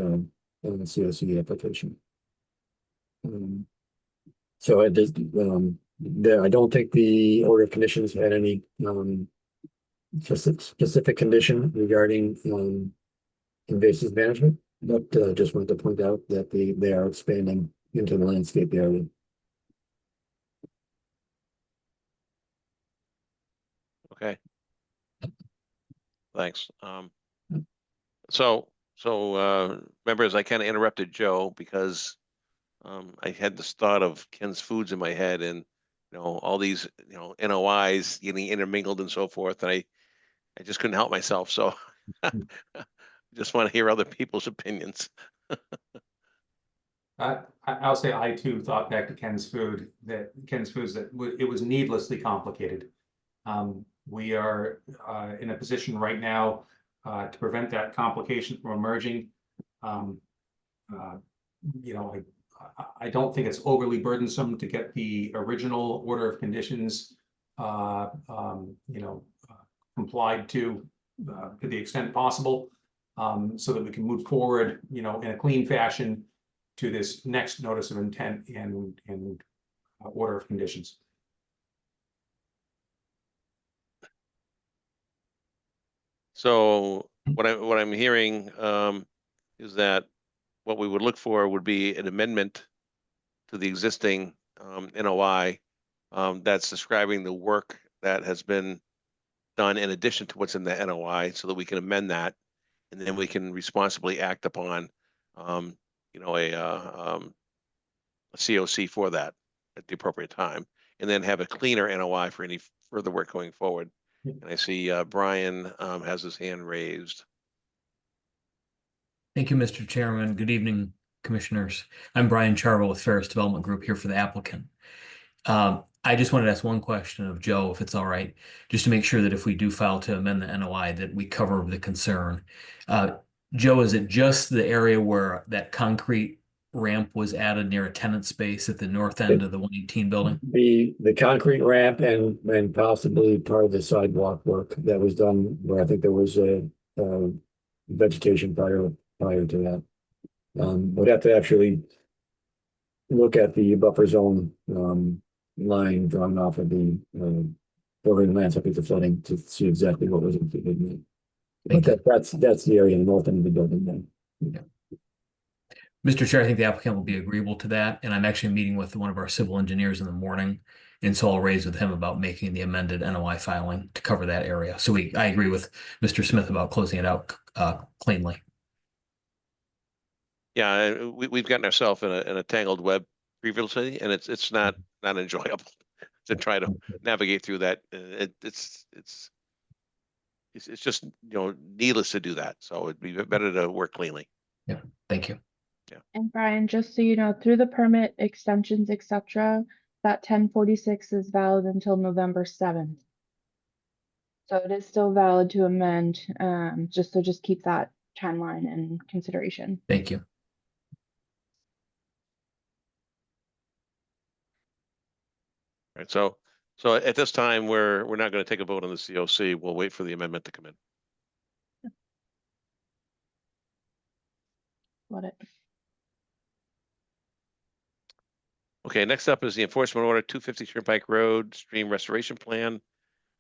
COC application. So I did, I don't think the order of conditions had any specific condition regarding invasive management, but just wanted to point out that they are expanding into the landscape area. Okay. Thanks. So members, I kind of interrupted Joe because I had this thought of Ken's Foods in my head, and all these NOIs getting intermingled and so forth, and I just couldn't help myself. So just want to hear other people's opinions. I'll say I too thought back to Ken's Foods that it was needlessly complicated. We are in a position right now to prevent that complication from emerging. I don't think it's overly burdensome to get the original order of conditions, complied to the extent possible, so that we can move forward, in a clean fashion to this next notice of intent and order of conditions. So what I'm hearing is that what we would look for would be an amendment to the existing NOI that's describing the work that has been done in addition to what's in the NOI, so that we can amend that And then we can responsibly act upon, you know, a COC for that at the appropriate time, and then have a cleaner NOI for any further work going forward. And I see Brian has his hand raised. Thank you, Mr. Chairman. Good evening, Commissioners. I'm Brian Charvel with Ferris Development Group here for the applicant. I just wanted to ask one question of Joe, if it's all right, just to make sure that if we do file to amend the NOI, that we cover the concern. Joe, is it just the area where that concrete ramp was added near a tenant space at the north end of the 118 building? The concrete ramp and possibly part of the sidewalk work that was done where I think there was a vegetation prior to that. We'd have to actually look at the buffer zone line drawn off of the building landscape the flooding to see exactly what was included in it. But that's the area in the north end of the building then. Yeah. Mr. Chair, I think the applicant will be agreeable to that, and I'm actually meeting with one of our civil engineers in the morning, and so I'll raise with him about making the amended NOI filing to cover that area. So I agree with Mr. Smith about closing it out cleanly. Yeah, we've gotten ourselves in a tangled web previously, and it's not enjoyable to try to navigate through that. It's just, you know, needless to do that. So it'd be better to work cleanly. Yeah, thank you. Yeah. And Brian, just so you know, through the permit extensions, etc., that 1046 is valid until November 7th. So it is still valid to amend, just keep that timeline in consideration. Thank you. All right, so at this time, we're not going to take a vote on the COC. We'll wait for the amendment to come in. Got it. Okay, next up is the enforcement order 250 Turnpike Road stream restoration plan.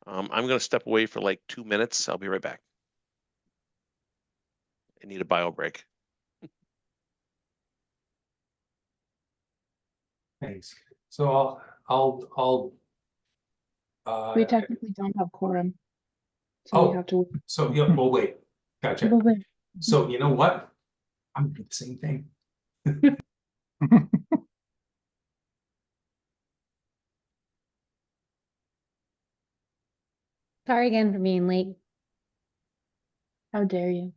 I'm going to step away for like 2 minutes. I'll be right back. I need a bio break. Thanks. So I'll We technically don't have quorum. So we have to. So yeah, we'll wait. Gotcha. We'll wait. So you know what? I'm doing the same thing. Sorry again for being late. How dare you?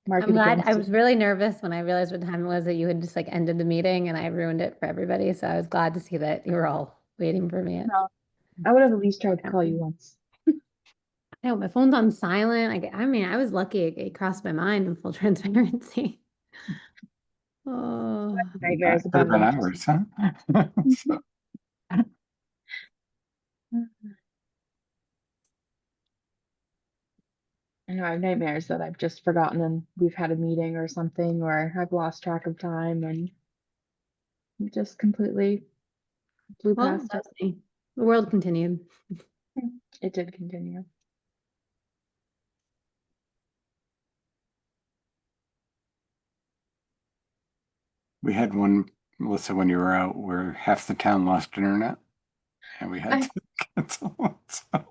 I'm glad. I was really nervous when I realized what time it was that you had just like ended the meeting and I ruined it for everybody. So I was glad to see that you were all waiting for me. No, I would have at least tried to call you once. No, my phone's on silent. I mean, I was lucky it crossed my mind in full transparency. Oh, That could have been ours, huh? So, I know I have nightmares that I've just forgotten and we've had a meeting or something, or I've lost track of time and just completely blew well, past that's me. The world continued. it. It did continue. we had one, Melissa, when you were out, where half the town lost internet, and we had to cancel it. So.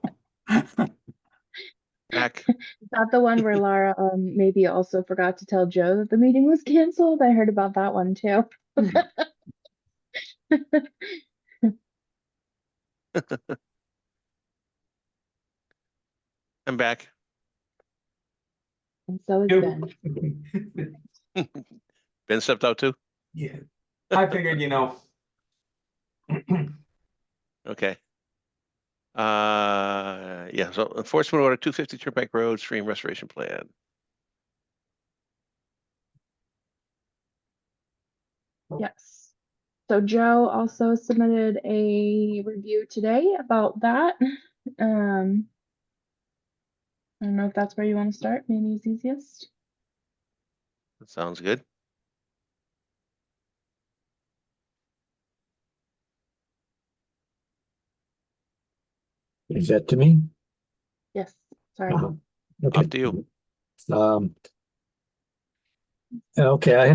Back. Is that the one where Lara maybe also forgot to tell Joe that the meeting was canceled? I heard about that one too. I'm back. And so is Ben. Ben stepped out too? Yeah, I figured, you know. Okay. Yeah, so enforcement order 250 Turnpike Road stream restoration plan. Yes. So Joe also submitted a review today about that. I don't know if that's where you want to start. Maybe it's easiest. That sounds good. Is that to me? Yes. Sorry. Okay. Up to you. Okay, I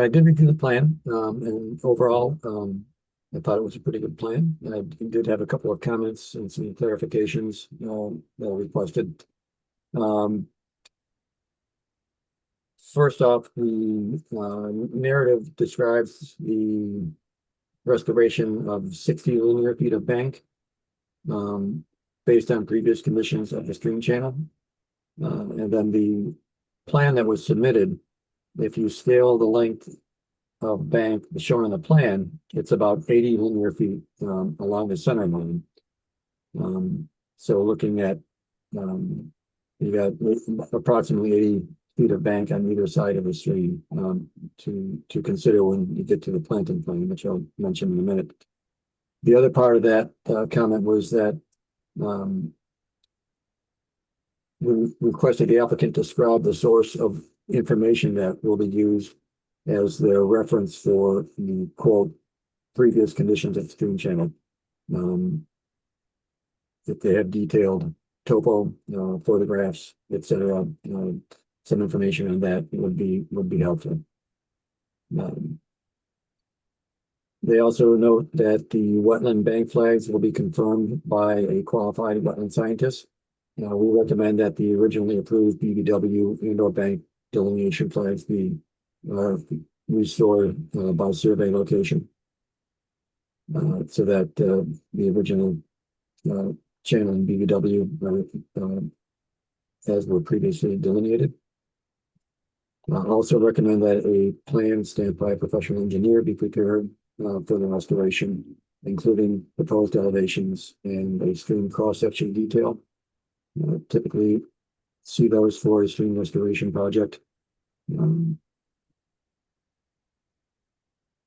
did review the plan, and overall, I thought it was a pretty good plan. I did have a couple of comments and some clarifications, that I requested. First off, the narrative describes the restoration of 60 linear feet of bank based on previous conditions of the stream channel. And then the plan that was submitted, if you scale the length of bank shown on the plan, it's about 80 linear feet along the center line. So looking at, you got approximately 80 feet of bank on either side of the stream to consider when you get to the planting plan, which I'll mention in a minute. The other part of that comment was that we requested the applicant describe the source of information that will be used as the reference for the quote previous conditions of stream channel. If they have detailed topo photographs, etc., some information on that would be helpful. They also note that the wetland bank flags will be confirmed by a qualified wetland scientist. We recommend that the originally approved BVW and/or bank delineation flags be restored by survey location, so that the original channel in BVW as were previously delineated. Also recommend that a plan stamped by a professional engineer be prepared for the restoration, including proposed elevations and a stream cross-section detail. Typically see those for a stream restoration project. The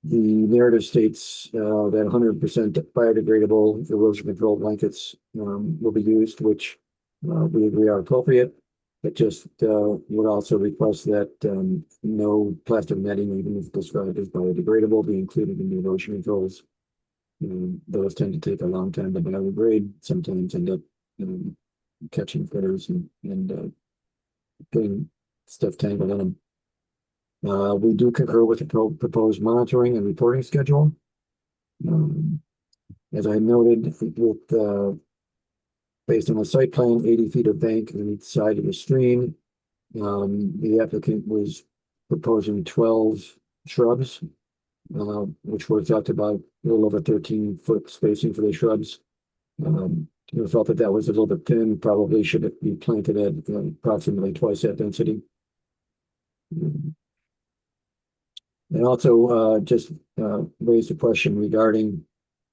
narrative states that 100% biodegradable erosion control blankets will be used, which we agree are appropriate. It just would also request that no plastic netting, even if described as biodegradable, be included in the erosion controls. Those tend to take a long time to biodegrade, sometimes end up catching critters and getting stuff tangled in them. We do concur with the proposed monitoring and reporting schedule. As I noted, with based on the site plan, 80 feet of bank on each side of the stream. The applicant was proposing 12 shrubs, which works out to about a little over 13-foot spacing for the shrubs. Felt that that was a little bit thin, probably should be planted at approximately twice that density. And also just raised a question regarding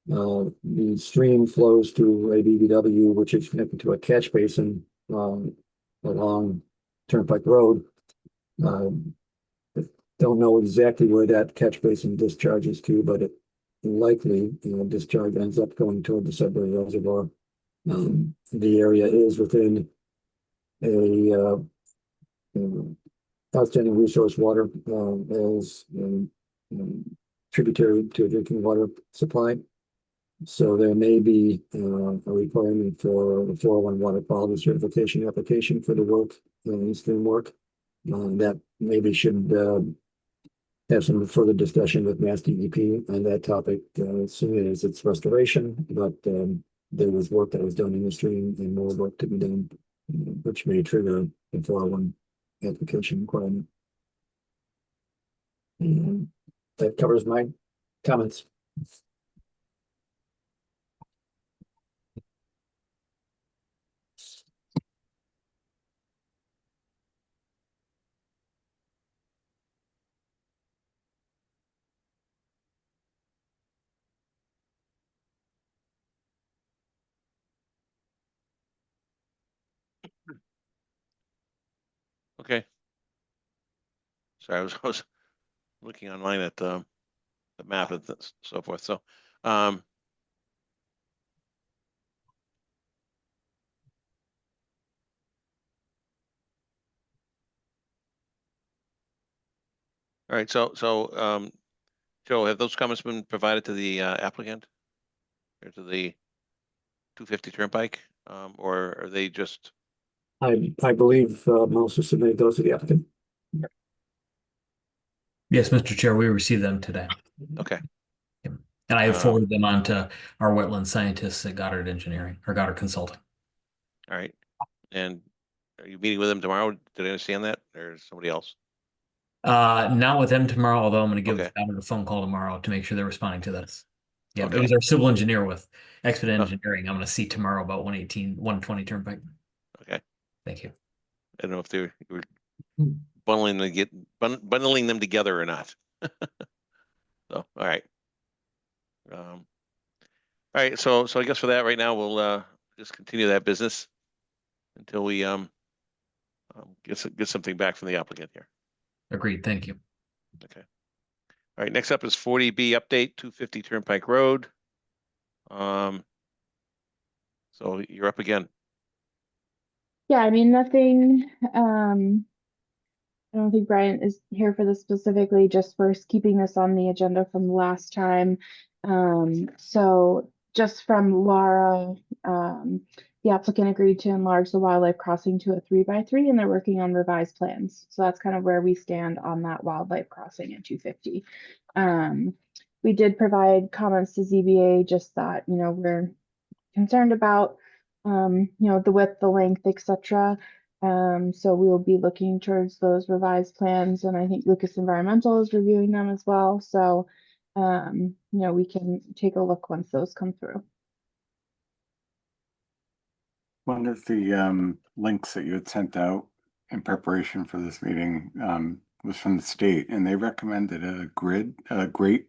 the stream flows through a BVW, which is connected to a catch basin along Turnpike Road. Don't know exactly where that catch basin discharges to, but it likely discharge ends up going toward the Sudbury Reservoir. The area is within a outstanding resource water as tributary to a drinking water supply. So there may be a requirement for the 401 water quality certification application for the work, in-stream work. That maybe should have some further discussion with Mass DEP on that topic as soon as its restoration. But there was work that was done in the stream and more work to be done, which may trigger the 401 application requirement. And that covers my comments. Okay. Sorry, I was looking online at the map and so forth. So, all right. So, Joe, have those comments been provided to the applicant or to the 250 Turnpike, or are they just? I believe Melissa submitted those to the applicant. Yes, Mr. Chair, we received them today. Okay. And I have forwarded them on to our wetland scientists at Goddard Engineering or Goddard Consulting. All right. And Are you meeting with them tomorrow? Did I understand that, or somebody else? Not with them tomorrow, although I'm going to give Okay. Adam a phone call tomorrow to make sure they're responding to this. Yeah, it Okay. was our civil engineer with Expedite Oh. Engineering. I'm going to see tomorrow about 120 Turnpike. Okay. Thank you. I don't know if you were bundling them together or not. So, all right. All right. So I guess for that right now, we'll just continue that business until we get something back from the applicant here. Agreed. Thank you. Okay. All right. Next up is 40B update, 250 Turnpike Road. So you're up again. Yeah, I mean, nothing, I don't think Brian is here for this specifically, just for keeping this on the agenda from last time. So just from Laura, the applicant agreed to enlarge the wildlife crossing to a 3x3, and they're working on revised plans. So that's kind of where we stand on that wildlife crossing at 250. We did provide comments to ZBA, just that, we're concerned about, the width, the length, etc. So we will be looking towards those revised plans, and I think Lucas Environmental is reviewing them as well. So, we can take a look once those come through. One of the links that you had sent out in preparation for this meeting was from the state, and they recommended a grate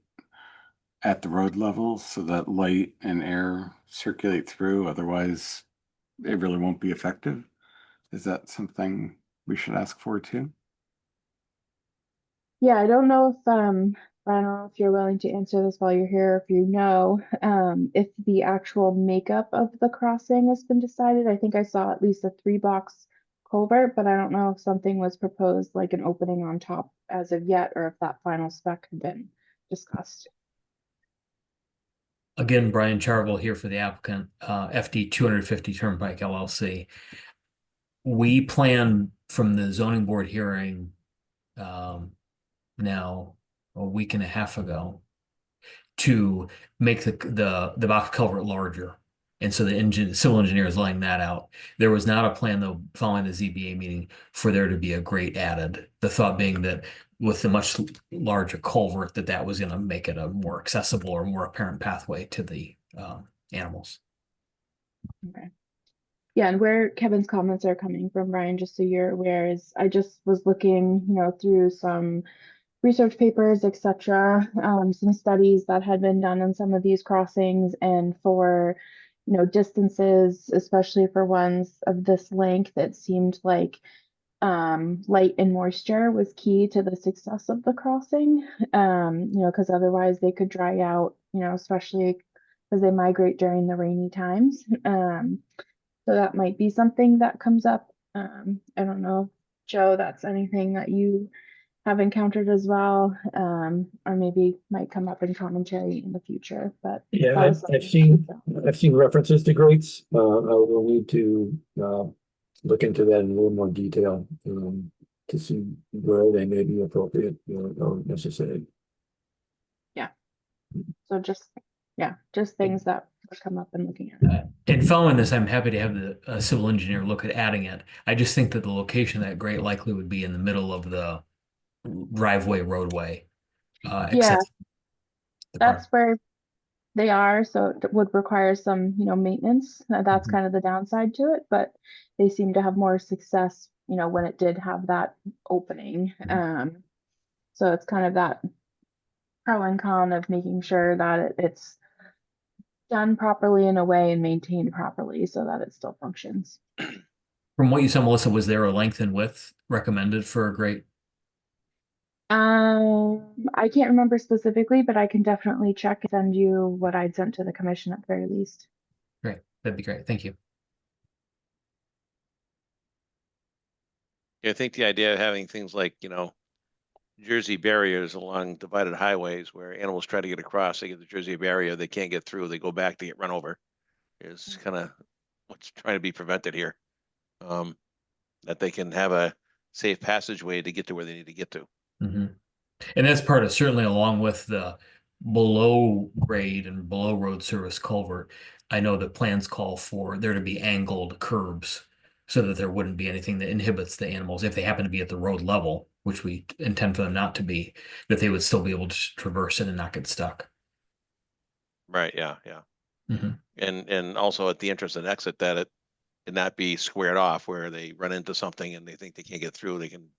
at the road level so that light and air circulate through. Otherwise, it really won't be effective. Is that something we should ask for too? Yeah, I don't know if Brian, I don't know if you're willing to answer this while you're here. If you know, if the actual makeup of the crossing has been decided. I think I saw at least a 3-box culvert, but I don't know if something was proposed, like an opening on top as of yet, or if that final spec had been discussed. Again, Brian Charvel here for the applicant, FD 250 Turnpike LLC. We plan from the zoning board hearing now a week and a half ago to make the box culvert larger. And so the civil engineer is laying that out. There was not a plan, though, following the ZBA meeting for there to be a grate added. The thought being that with the much larger culvert, that was going to make it a more accessible or more apparent pathway to the animals. Okay. Yeah, and where Kevin's comments are coming from, Brian, just so you're aware, is I just was looking, through some research papers, etc., some studies that had been done on some of these crossings, and for distances, especially for ones of this length, it seemed like light and moisture was key to the success of the crossing, because otherwise they could dry out, especially because they migrate during the rainy times. So that might be something that comes up. I don't know, Joe, that's anything that you have encountered as well, or maybe might come up in commentary in the future. But yeah, I've seen references to grates. I will need to look into that in a little more detail to see where they may be appropriate or necessary. Yeah. So just things that would come up and looking at. And following this, I'm happy to have the civil engineer look at adding it. I just think that the location of that grate likely would be in the middle of the driveway roadway. Yeah, that's where they are, so it would require some maintenance. That's kind of the downside to it, but they seem to have more success when it did have that opening. So it's kind of that pro and con of making sure that it's done properly in a way and maintained properly so that it still functions. From what you saw, Melissa, was there a length and width recommended for a grate? I can't remember specifically, but I can definitely check and send you what I'd sent to the commission at the very least. Great. That'd be great. Thank you. Yeah, I think the idea of having things like, Jersey barriers along divided highways where animals try to get across, they get the Jersey barrier, they can't get through, they go back to get run over, is kind of what's trying to be prevented here. That they can have a safe passageway to get to where they need to get to. Mm-hmm. And that's part of, certainly along with the below grade and below road service culvert, I know the plans call for there to be angled curbs so that there wouldn't be anything that inhibits the animals if they happen to be at the road level, which we intend for them not to be, that they would still be able to traverse it and not get stuck. Right, yeah, yeah. Mhm. And also at the entrance and exit, that it not be squared off where they run into something and they think they can't get through. They can,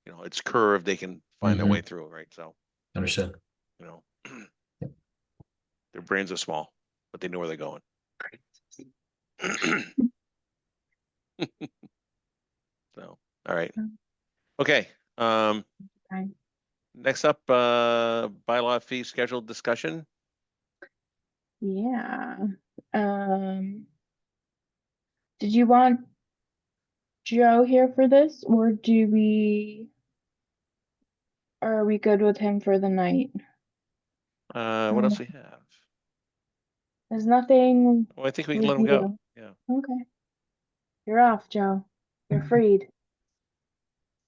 it's curved, they can find their way through, right? So, Understood. their brains are small, but they know where they're going. So, all right. Okay. Fine. Next up, bylaw fee schedule discussion. Yeah. Did you want Joe here for this, or are we good with him for the night? What else we have? There's nothing Well, I think we can we let him can go. do. Yeah. Okay. You're off, Joe. You're freed.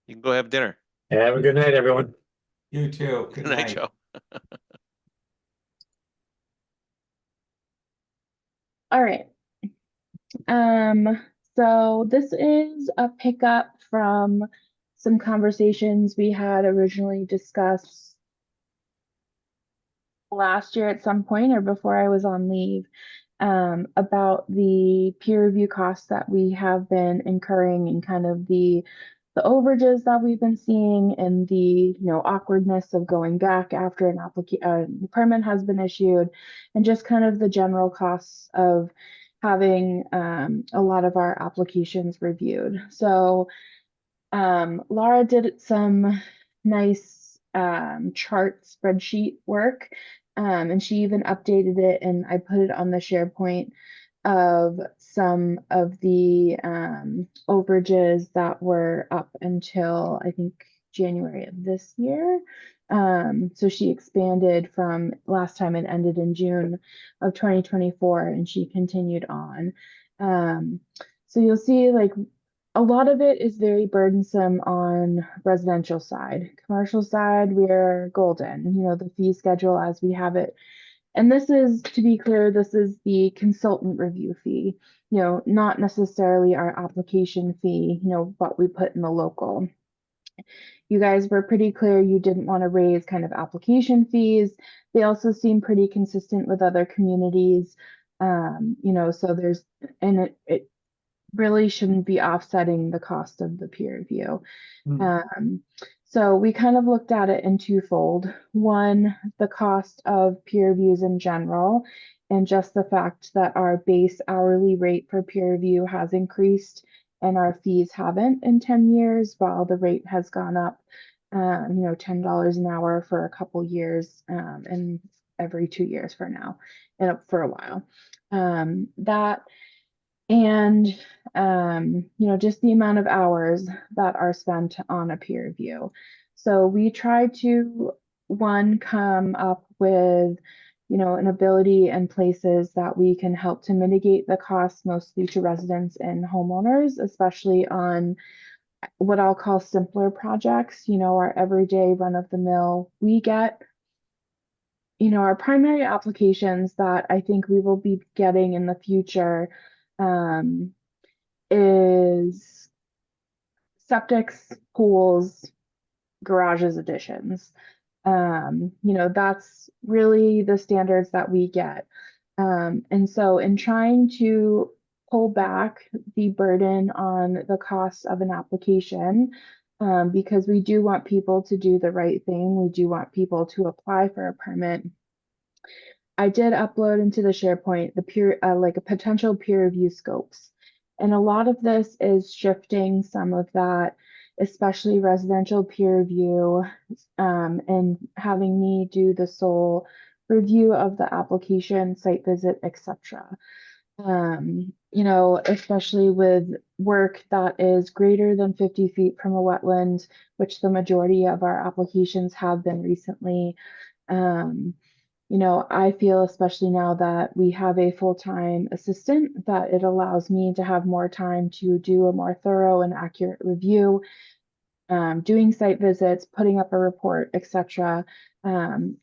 You can go have dinner. Have a good night, everyone. You too. Good night, Joe. All right. So this is a pickup from some conversations we had originally discussed last year at some point or before I was on leave, about the peer review costs that we have been incurring and kind of the overages that we've been seeing and the awkwardness of going back after an permit has been issued, and just kind of the general costs of having a lot of our applications reviewed. So Laura did some nice chart spreadsheet work, and she even updated it, and I put it on the SharePoint of some of the overages that were up until I think January of this year. So she expanded from last time it ended in June of 2024, and she continued on. So you'll see like a lot of it is very burdensome on residential side. Commercial side, we're golden, the fee schedule as we have it. And this is, to be clear, this is the consultant review fee, not necessarily our application fee, what we put in the local. You guys were pretty clear you didn't want to raise kind of application fees. They also seem pretty consistent with other communities. So it really shouldn't be offsetting the cost of the peer review. So we kind of looked at it in twofold. One, the cost of peer reviews in general, and just the fact that our base hourly rate for peer review has increased and our fees haven't in 10 years, while the rate has gone up, $10 an hour for a couple years, and every 2 years for now, and for a while. That and just the amount of hours that are spent on a peer review. So we try to come up with an ability and places that we can help to mitigate the costs, mostly to residents and homeowners, especially on what I'll call simpler projects, our everyday run-of-the-mill. We get our primary applications that I think we will be getting in the future is septics, pools, garages, additions. That's really the standards that we get. And so in trying to pull back the burden on the cost of an application, because we do want people to do the right thing, we do want people to apply for a permit. I did upload into the SharePoint like a potential peer review scopes. And a lot of this is shifting some of that, especially residential peer review, and having me do the sole review of the application, site visit, etc. Especially with work that is greater than 50 feet from a wetland, which the majority of our applications have been recently. I feel, especially now that we have a full-time assistant, that it allows me to have more time to do a more thorough and accurate review, doing site visits, putting up a report, etc.,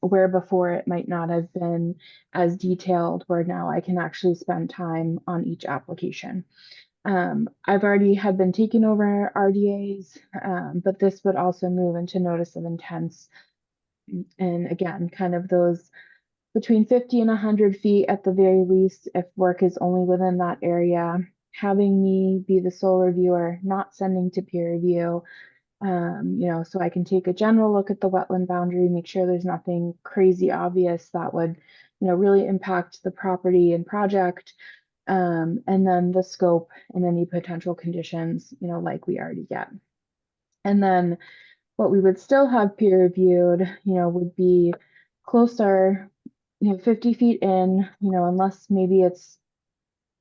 where before it might not have been as detailed, where now I can actually spend time on each application. I've already had been taking over RDAs, but this would also move into notice of intents. And again, kind of those between 50 and 100 feet at the very least, if work is only within that area, having me be the sole reviewer, not sending to peer review, so I can take a general look at the wetland boundary, make sure there's nothing crazy obvious that would, really impact the property and project, and then the scope and any potential conditions, like we already get. And then what we would still have peer reviewed, would be closer, 50 feet in, unless maybe it's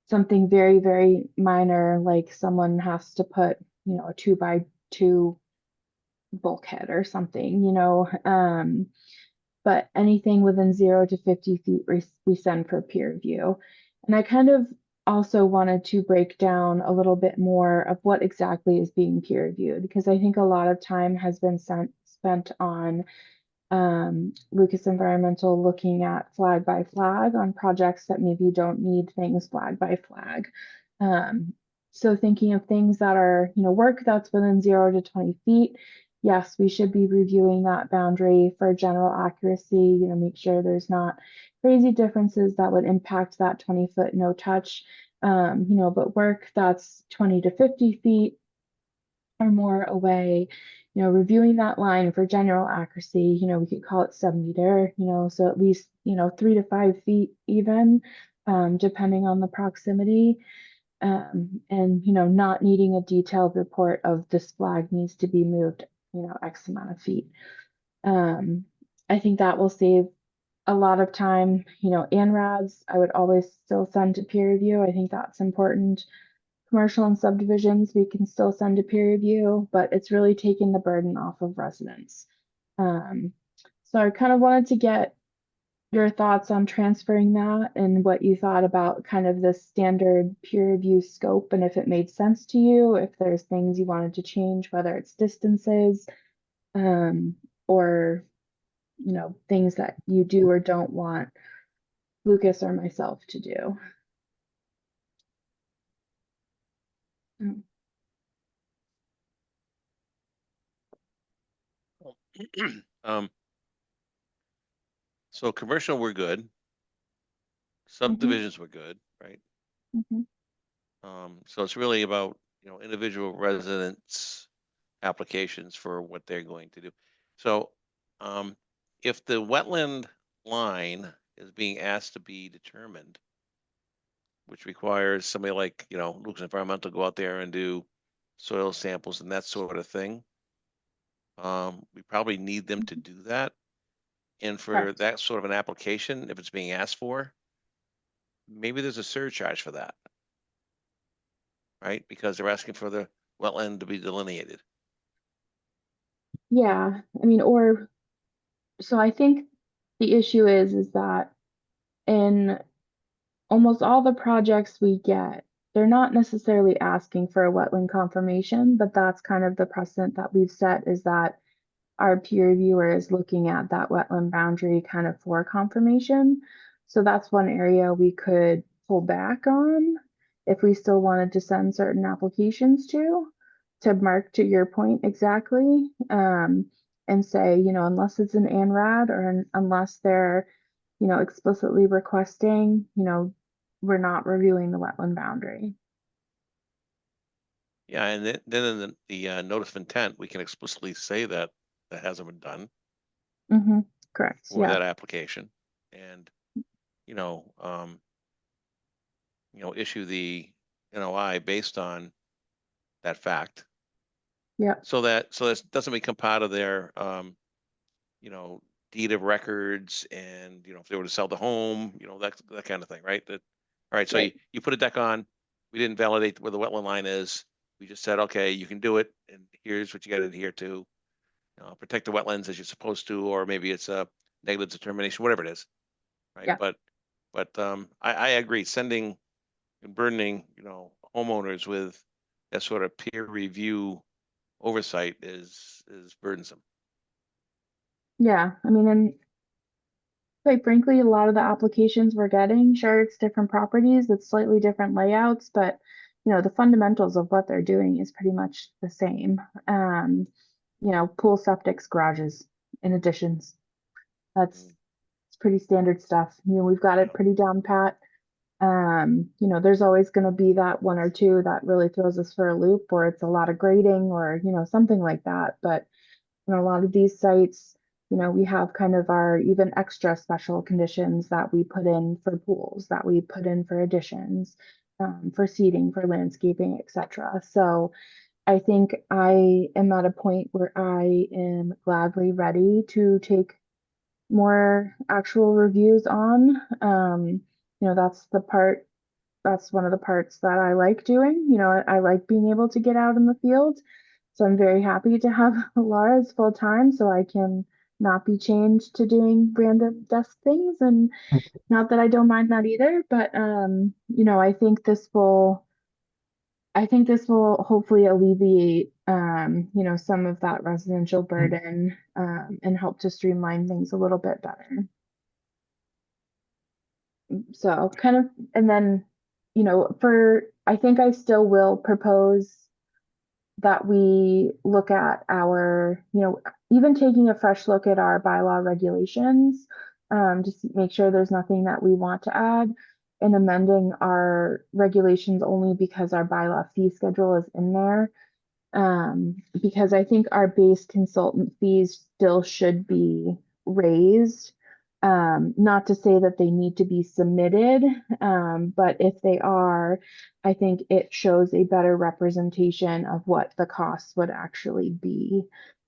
something very, very minor, like someone has to put, a 2x2 bulkhead or something, but anything within 0 to 50 feet, we send for peer review. And I kind of also wanted to break down a little bit more of what exactly is being peer reviewed, because I think a lot of time has been spent on Lucas Environmental looking at flag by flag on projects that maybe don't need things flag by flag. So thinking of things that are, work that's within 0 to 20 feet, yes, we should be reviewing that boundary for general accuracy, make sure there's not crazy differences that would impact that 20-foot no touch, but work that's 20 to 50 feet or more away, reviewing that line for general accuracy, we could call it 70 there, so at least, 3 to 5 feet even, depending on the proximity. And, not needing a detailed report of this flag needs to be moved, X amount of feet. I think that will save a lot of time, ANRADs, I would always still send to peer review. I think that's important. Commercial and subdivisions, we can still send to peer review, but it's really taking the burden off of residents. So I kind of wanted to get your thoughts on transferring that and what you thought about kind of the standard peer review scope and if it made sense to you, if there's things you wanted to change, whether it's distances, or, things that you do or don't want Lucas or myself to do. So commercial, we're good. Subdivisions were good, right? So it's really about, individual residents' applications for what they're going to do. So, if the wetland line is being asked to be determined, which requires somebody like, Lucas Environmental to go out there and do soil samples and that sort of thing, we probably need them to do that. And for that sort of an application, if it's being asked for, maybe there's a surcharge for that, right? Because they're asking for the wetland to be delineated. Yeah, I mean, so I think the issue is that in almost all the projects we get, they're not necessarily asking for a wetland confirmation, but that's kind of the precedent that we've set, is that our peer reviewer is looking at that wetland boundary kind of for confirmation. So that's one area we could pull back on if we still wanted to send certain applications to mark, to your point exactly, and say, unless it's an ANRAD or unless they're, explicitly requesting, we're not reviewing the wetland boundary. Yeah, and then in the notice of intent, we can explicitly say that that hasn't been done Correct. for Yeah. that application, and issue the NOI based on that fact. Yeah. So that doesn't become part of their deed of records, and if they were to sell the home, that kind of thing, right? All right, so Right. you put a deck on, we didn't validate where the wetland line is. We just said, okay, you can do it, and here's what you got to adhere to. Protect the wetlands as you're supposed to, or maybe it's a negative determination, whatever it is, right? Yeah. But I agree, sending and burdening homeowners with that sort of peer review oversight is burdensome. Yeah, I mean, and quite frankly, a lot of the applications we're getting, sure, it's different properties, it's slightly different layouts, but the fundamentals of what they're doing is pretty much the same. Pool septics, garages, and additions. It's pretty standard stuff. We've got it pretty down pat. There's always going to be that one or two that really throws us for a loop, or it's a lot of grading or, something like that. But a lot of these sites, we have kind of our even extra special conditions that we put in for pools, that we put in for additions, for seating, for landscaping, etc. So I think I am at a point where I am gladly ready to take more actual reviews on. That's one of the parts that I like doing. I like being able to get out in the field. So I'm very happy to have Laura as full time so I can not be chained to doing random desk things. And not that I don't mind that either, but I think this will hopefully alleviate some of that residential burden and help to streamline things a little bit better. So kind of, and then, I think I still will propose that we look at our, even taking a fresh look at our bylaw regulations, just to make sure there's nothing that we want to add, and amending our regulations only because our bylaw fee schedule is in there. Because I think our base consultant fees still should be raised. Not to say that they need to be submitted, but if they are, I think it shows a better representation of what the costs would actually be.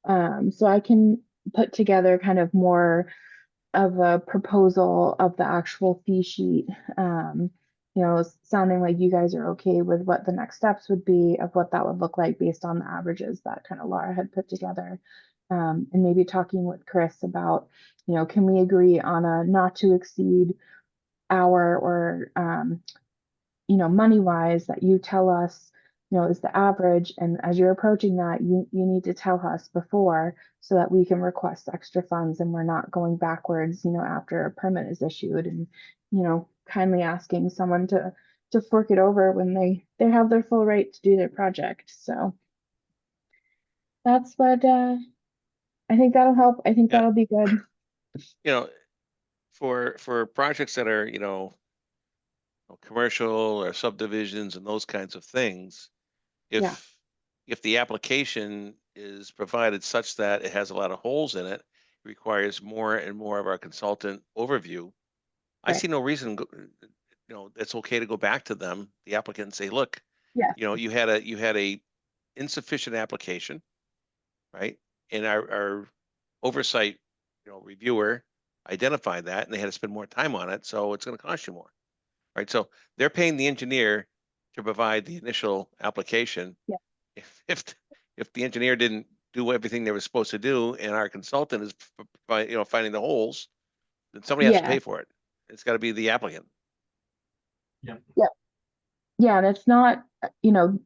So I can put together kind of more of a proposal of the actual fee sheet. Sounding like you guys are okay with what the next steps would be of what that would look like based on the averages that kind of Laura had put together. And maybe talking with Chris about, can we agree on a not to exceed hour or, money wise that you tell us, is the average. And as you're approaching that, you need to tell us before so that we can request extra funds and we're not going backwards, after a permit is issued and, kindly asking someone to fork it over when they have their full right to do their project. So that's what, I think that'll help. I think that'll be good. For projects that are, commercial or subdivisions and those kinds of things, if the application is provided such that it has a lot of holes in it, requires more and more of our consultant overview, I see no reason, it's okay to go back to them, the applicant, and say, look, you had a insufficient application, right? And our oversight, reviewer identified that, and they had to spend more time on it, so it's going to cost you more, right? So they're paying the engineer to provide the initial application. If the engineer didn't do everything they were supposed to do, and our consultant is, finding the holes, then somebody has to pay for it. It's got to be the applicant. Yeah, and it's not,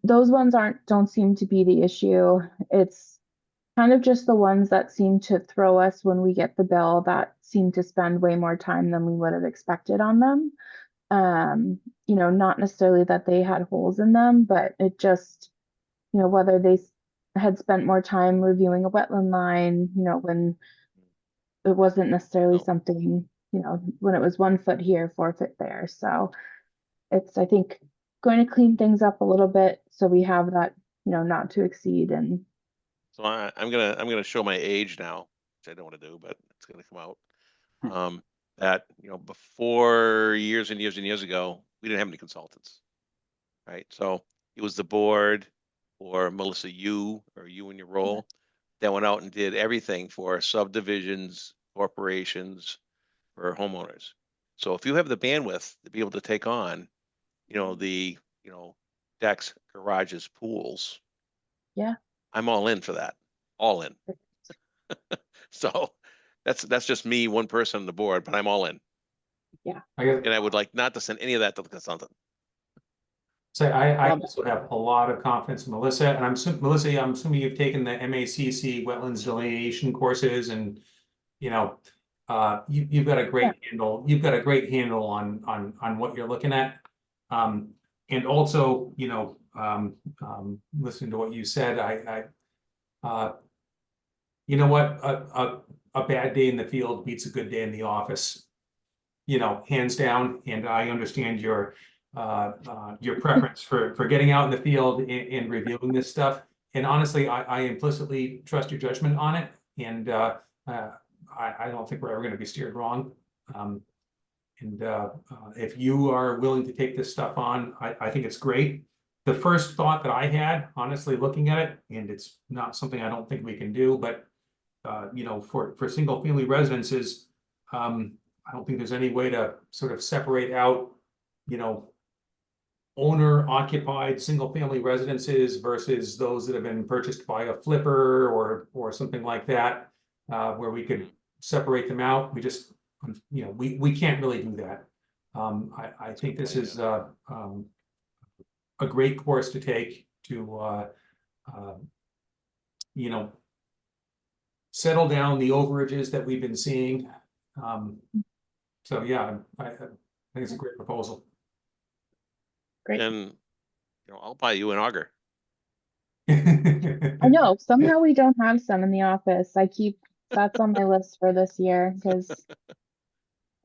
those ones don't seem to be the issue. It's kind of just the ones that seem to throw us when we get the bill that seem to spend way more time than we would have expected on them. Not necessarily that they had holes in them, but it just, whether they had spent more time reviewing a wetland line, when it wasn't necessarily something, when it was 1 foot here, 4 foot there. So it's, I think, going to clean things up a little bit so we have that, not to exceed. And so I'm gonna show my age now, which I don't want to do, but it's gonna come out. That before years and years and years ago, we didn't have any consultants, right? So it was the board or Melissa, you in your role that went out and did everything for subdivisions, corporations, for homeowners. So if you have the bandwidth to be able to take on, the decks, garages, pools, I'm all in for that, all in. So that's just me, one person on the board, but I'm all in. And I would like not to send any of that to the consultant. So I also have a lot of confidence in Melissa, and Melissa, I'm assuming you've taken the MACC wetlands delineation courses, and you've got a great handle. You've got a great handle on what you're looking at. And also, listening to what you said, you know what, a bad day in the field beats a good day in the office, hands down. And I understand your preference for getting out in the field and reviewing this stuff. And honestly, I implicitly trust your judgment on it. And I don't think we're ever going to be steered wrong. If you are willing to take this stuff on, I think it's great. The first thought that I had, honestly, looking at it, and it's not something I don't think we can do, but for single family residences, I don't think there's any way to sort of separate out, owner occupied single family residences versus those that have been purchased by a flipper or something like that, where we could separate them out. We just, we can't really do that. I think this is a great course to take to, settle down the overages that we've been seeing. So yeah, I think it's a great proposal. Great. And I'll buy you an auger. I know, somehow we don't have some in the office. That's on my list for this year because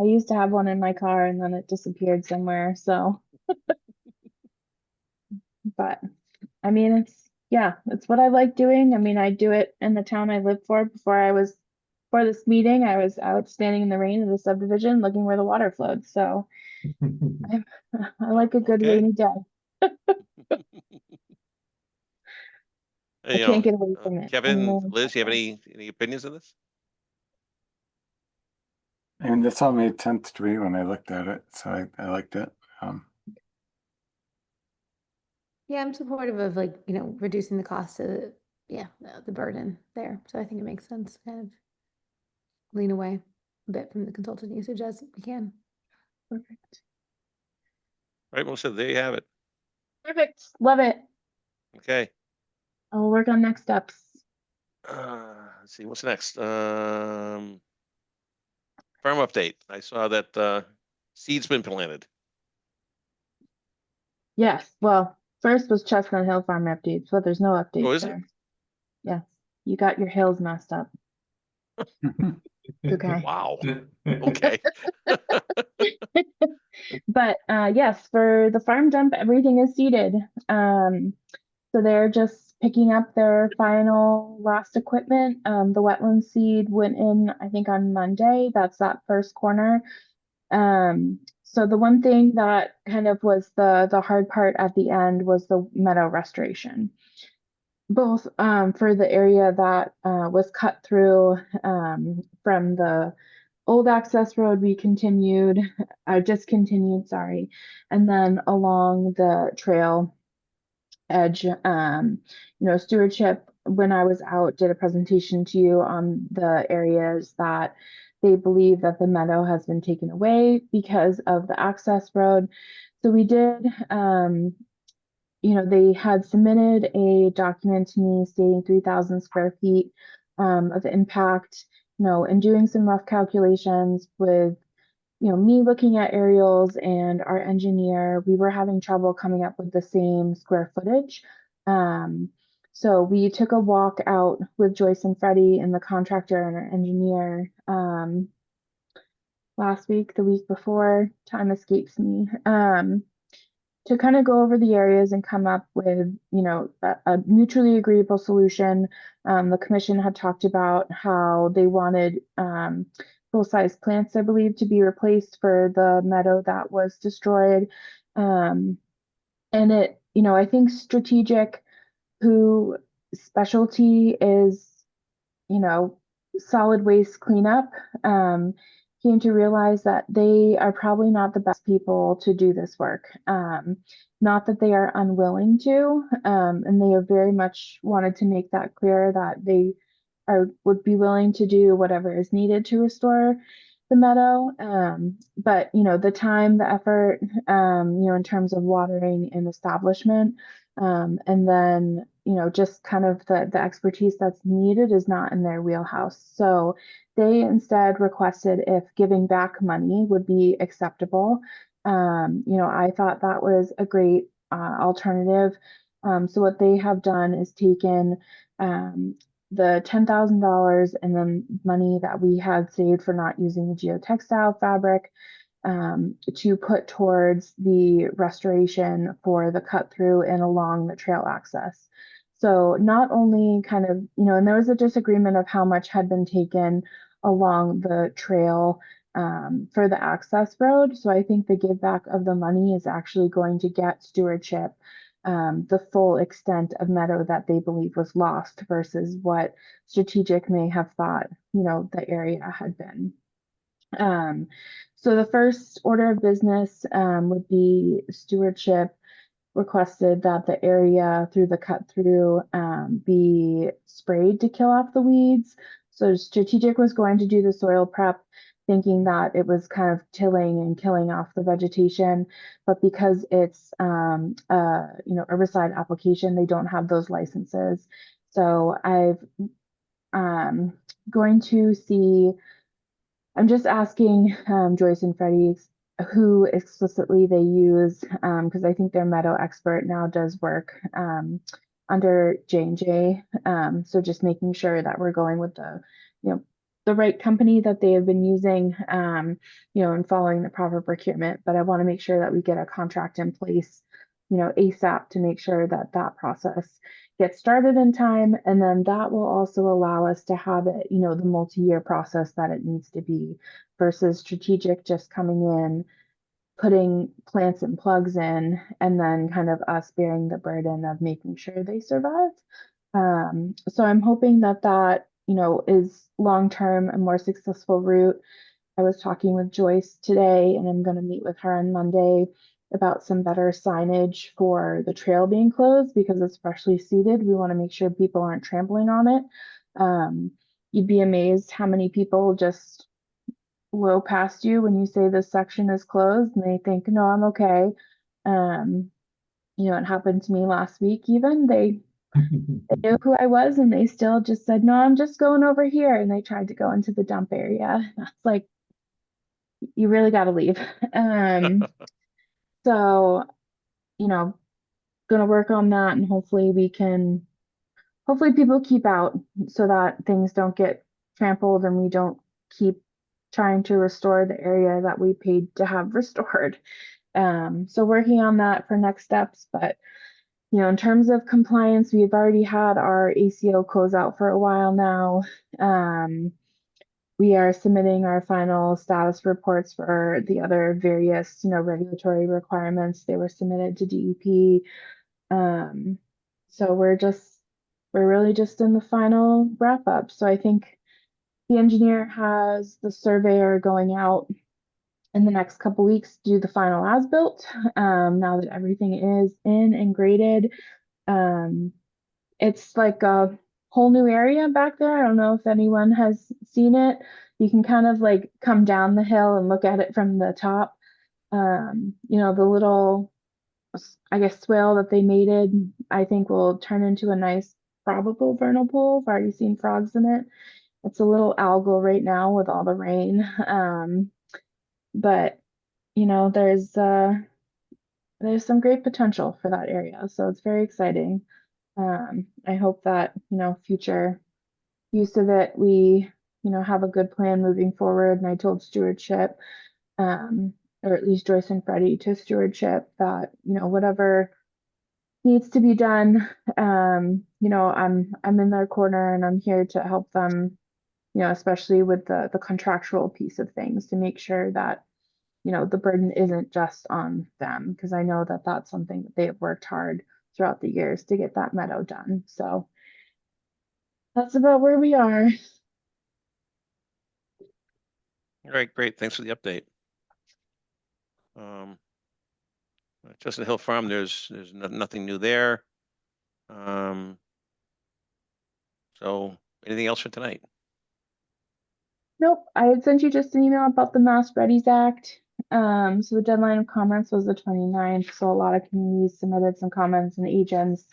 I used to have one in my car and then it disappeared somewhere. So, but I mean, it's what I like doing. I mean, I do it in the town I lived for for this meeting. I was out standing in the rain in the subdivision looking where the water flowed. So I like a good Okay. rainy day. I can't get away from it. Kevin, Liz, you have any opinions on this? I mean, this all made sense to me when I looked at it, so I liked it. Yeah, I'm supportive of reducing the cost of the burden there. So I think it makes sense to kind of lean away a bit from the consultant usage as we can. Perfect. All right, Melissa, there you have it. Perfect. Love it. Okay. I'll work on next steps. Let's see, what's next? Farm update. I saw that seed's been planted. Yes. Well, first was Chestnut Hill Farm updates, but there's no update Oh, is it? there. Yes. You got your hills messed up. Okay. Wow. Okay. But yes, for the farm dump, everything is seeded. So they're just picking up their final last equipment. The wetland seed went in, I think, on Monday. That's that first corner. So the one thing that kind of was the hard part at the end was the meadow restoration. Both for the area that was cut through from the old access road, we discontinued, sorry, and then along the trail edge, stewardship, when I was out, did a presentation to you on the areas that they believe that the meadow has been taken away because of the access road. So we did, they had submitted a document to me stating 3,000 square feet of impact, and doing some rough calculations with, me looking at aerials and our engineer, we were having trouble coming up with the same square footage. So we took a walk out with Joyce and Freddie and the contractor and our engineer last week, the week before, time escapes me, to kind of go over the areas and come up with, a mutually agreeable solution. The commission had talked about how they wanted full-size plants, I believe, to be replaced for the meadow that was destroyed. And it, I think Strategic, who specialty is, solid waste cleanup, came to realize that they are probably not the best people to do this work. Not that they are unwilling to, and they have very much wanted to make that clear that they would be willing to do whatever is needed to restore the meadow. But the time, the effort, in terms of watering and establishment, and then just kind of the expertise that's needed is not in their wheelhouse. So they instead requested if giving back money would be acceptable. I thought that was a great alternative. So what they have done is taken the $10,000 and then money that we had saved for not using the geotextile fabric to put towards the restoration for the cut through and along the trail access. So not only kind of, and there was a disagreement of how much had been taken along the trail for the access road. So I think the give back of the money is actually going to get stewardship the full extent of meadow that they believe was lost versus what strategic may have thought, the area had been. So the first order of business would be stewardship requested that the area through the cut through be sprayed to kill off the weeds. So strategic was going to do the soil prep, thinking that it was kind of tilling and killing off the vegetation, but because it's herbicide application, they don't have those licenses. So going to see. I'm just asking Joyce and Freddie who explicitly they use, because I think their meadow expert now does work under J&J. So just making sure that we're going with the right company that they have been using, and following the proper procurement. But I want to make sure that we get a contract in place, ASAP to make sure that that process get started in time, and then that will also allow us to have it, the multi-year process that it needs to be versus strategic just coming in, putting plants and plugs in, and then kind of us bearing the burden of making sure they survive. So I'm hoping that is long-term a more successful route. I was talking with Joyce today, and I'm going to meet with her on Monday about some better signage for the trail being closed because it's freshly seeded. We want to make sure people aren't trampling on it. You'd be amazed how many people just blow past you when you say this section is closed and they think, no, I'm okay. It happened to me last week even. They knew who I was and they still just said, no, I'm just going over here. And they tried to go into the dump area. That's like, you really got to leave. So, gonna work on that and hopefully people keep out so that things don't get trampled and we don't keep trying to restore the area that we paid to have restored. So working on that for next steps, but in terms of compliance, we've already had our ACO closeout for a while now. We are submitting our final status reports for the other various, regulatory requirements. They were submitted to DEP. So we're really just in the final wrap up. So I think the engineer has the surveyor going out in the next couple weeks to do the final as-built. Now that everything is in and graded, it's like a whole new area back there. I don't know if anyone has seen it. You can kind of like come down the hill and look at it from the top. The little, I guess, swale that they mated, I think will turn into a nice probable vernal pool. I've already seen frogs in it. It's a little algal right now with all the rain. But there's some great potential for that area. So it's very exciting. I hope that, future use of it, we, have a good plan moving forward. And I told stewardship, or at least Joyce and Freddie to stewardship that, whatever needs to be done, I'm in their corner and I'm here to help them, especially with the contractual piece of things to make sure that, the burden isn't just on them, because I know that that's something that they have worked hard throughout the years to get that meadow done. So that's about where we are. All right, great. Thanks for the update. Chestnut Hill Farm, there's nothing new there. So anything else for tonight? Nope, I had sent you just an email about the Mass Readies Act. So the deadline of comments was the 29th. So a lot of communities submitted some comments and agents.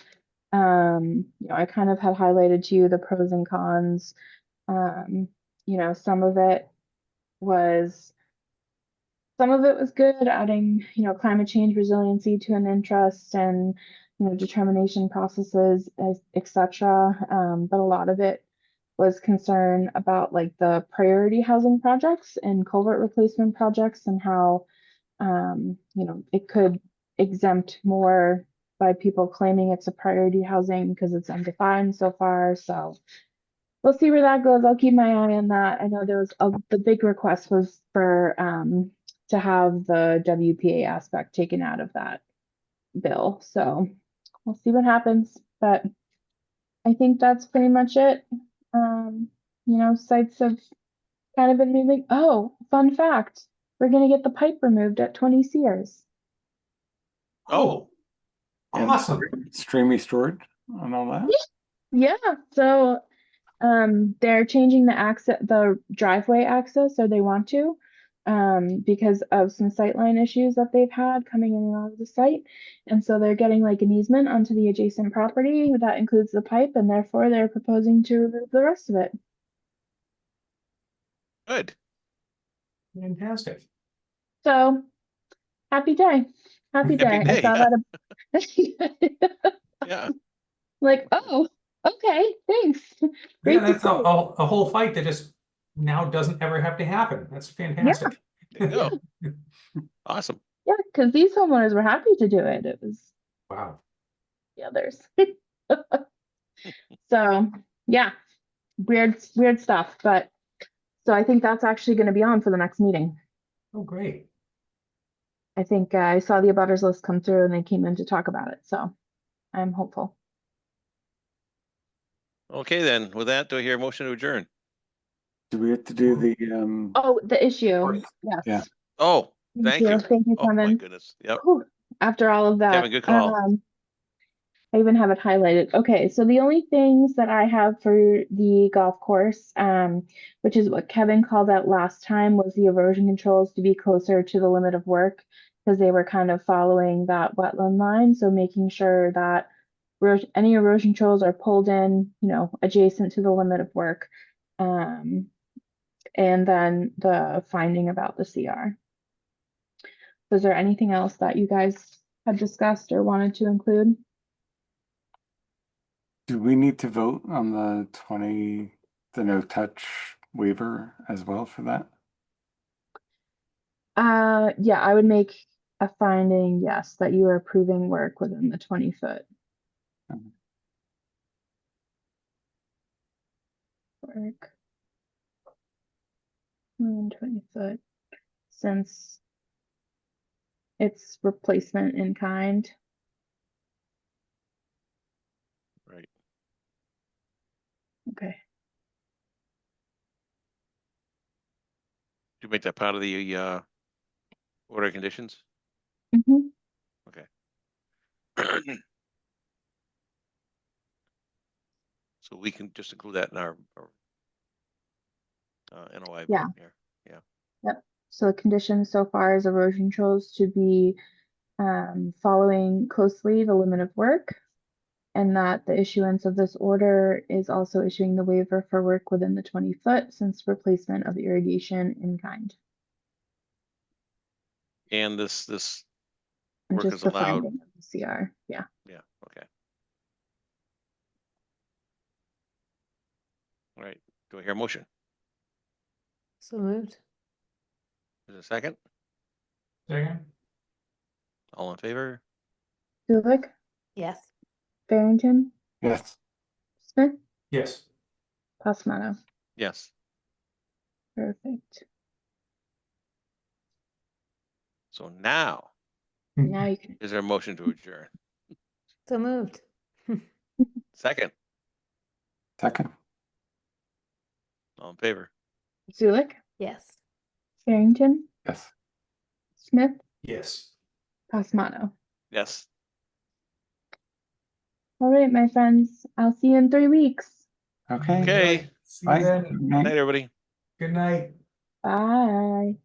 I kind of had highlighted to you the pros and cons. Some of it was some of it was good, adding, climate change resiliency to an interest and, determination processes, etc. But a lot of it was concern about like the priority housing projects and culvert replacement projects and how, it could exempt more by people claiming it's a priority housing because it's undefined so far. So we'll see where that goes. I'll keep my eye on that. I know there was the big request was for to have the WPA aspect taken out of that bill. So we'll see what happens. But I think that's pretty much it. Sites have kind of been moving. Oh, fun fact. We're gonna get the pipe removed at 20 Sears. Oh, And awesome. Streamy storage and all that? Yeah. So they're changing the driveway access, or they want to, because of some sightline issues that they've had coming in and out of the site. And so they're getting like an easement onto the adjacent property that includes the pipe, and therefore they're proposing to remove the rest of it. Good. Fantastic. So happy day. Happy day. Happy day, I saw that. Yeah. Like, oh, okay, thanks. Great Yeah, to that's see. a whole fight that just now doesn't ever have to happen. That's fantastic. There you go. Awesome. Yeah, because these homeowners were happy to do it. It was Wow. the others. So yeah, weird stuff. But so I think that's actually going to be on for the next meeting. Oh, great. I think I saw the abutters list come through and they came in to talk about it. So I'm hopeful. Okay, then, with that, do I hear a motion to adjourn? Do we have to do the Oh, the issue. course. Yes. Yeah. Oh, thank you. Thank you, Oh, my Kevin. goodness. Yep. Whew, after all of that. Kevin, good call. I even have it highlighted. Okay, so the only things that I have for the golf course, which is what Kevin called out last time, was the erosion controls to be closer to the limit of work because they were kind of following that wetland line. So making sure that any erosion controls are pulled in, adjacent to the limit of work. And then the finding about the CR. Was there anything else that you guys had discussed or wanted to include? Do we need to vote on the no touch waiver as well for that? Yeah, I would make a finding, yes, that you are approving work within the 20-foot. Work. Within 20 foot, since it's replacement in kind. Right. Okay. Do you make that part of the order of conditions? Mm-hmm. So we can just include that in our NOI Yeah. vote here. Yeah. Yep. So the condition so far is erosion controls to be following closely the limit of work, and that the issuance of this order is also issuing the waiver for work within the 20 foot since replacement of irrigation in kind. And this And work just is the allowed. finding of the CR. Yeah. Yeah. Okay. All right. Do I hear a motion? So moved. Is there a second? Second? All in favor? Gulick, Yes. Barrington, Yes. Smith, Yes. Pasmano. Yes. Perfect. So now, Now you can. is there a motion to adjourn? So moved. Second. Second. All in favor? Zulik, Yes. Barrington, Yes. Smith, Yes. Pasmano. Yes. All right, my friends. I'll see you in 3 weeks. Okay. Okay. See you Bye. then. Good night. Night, everybody. Good night. Bye.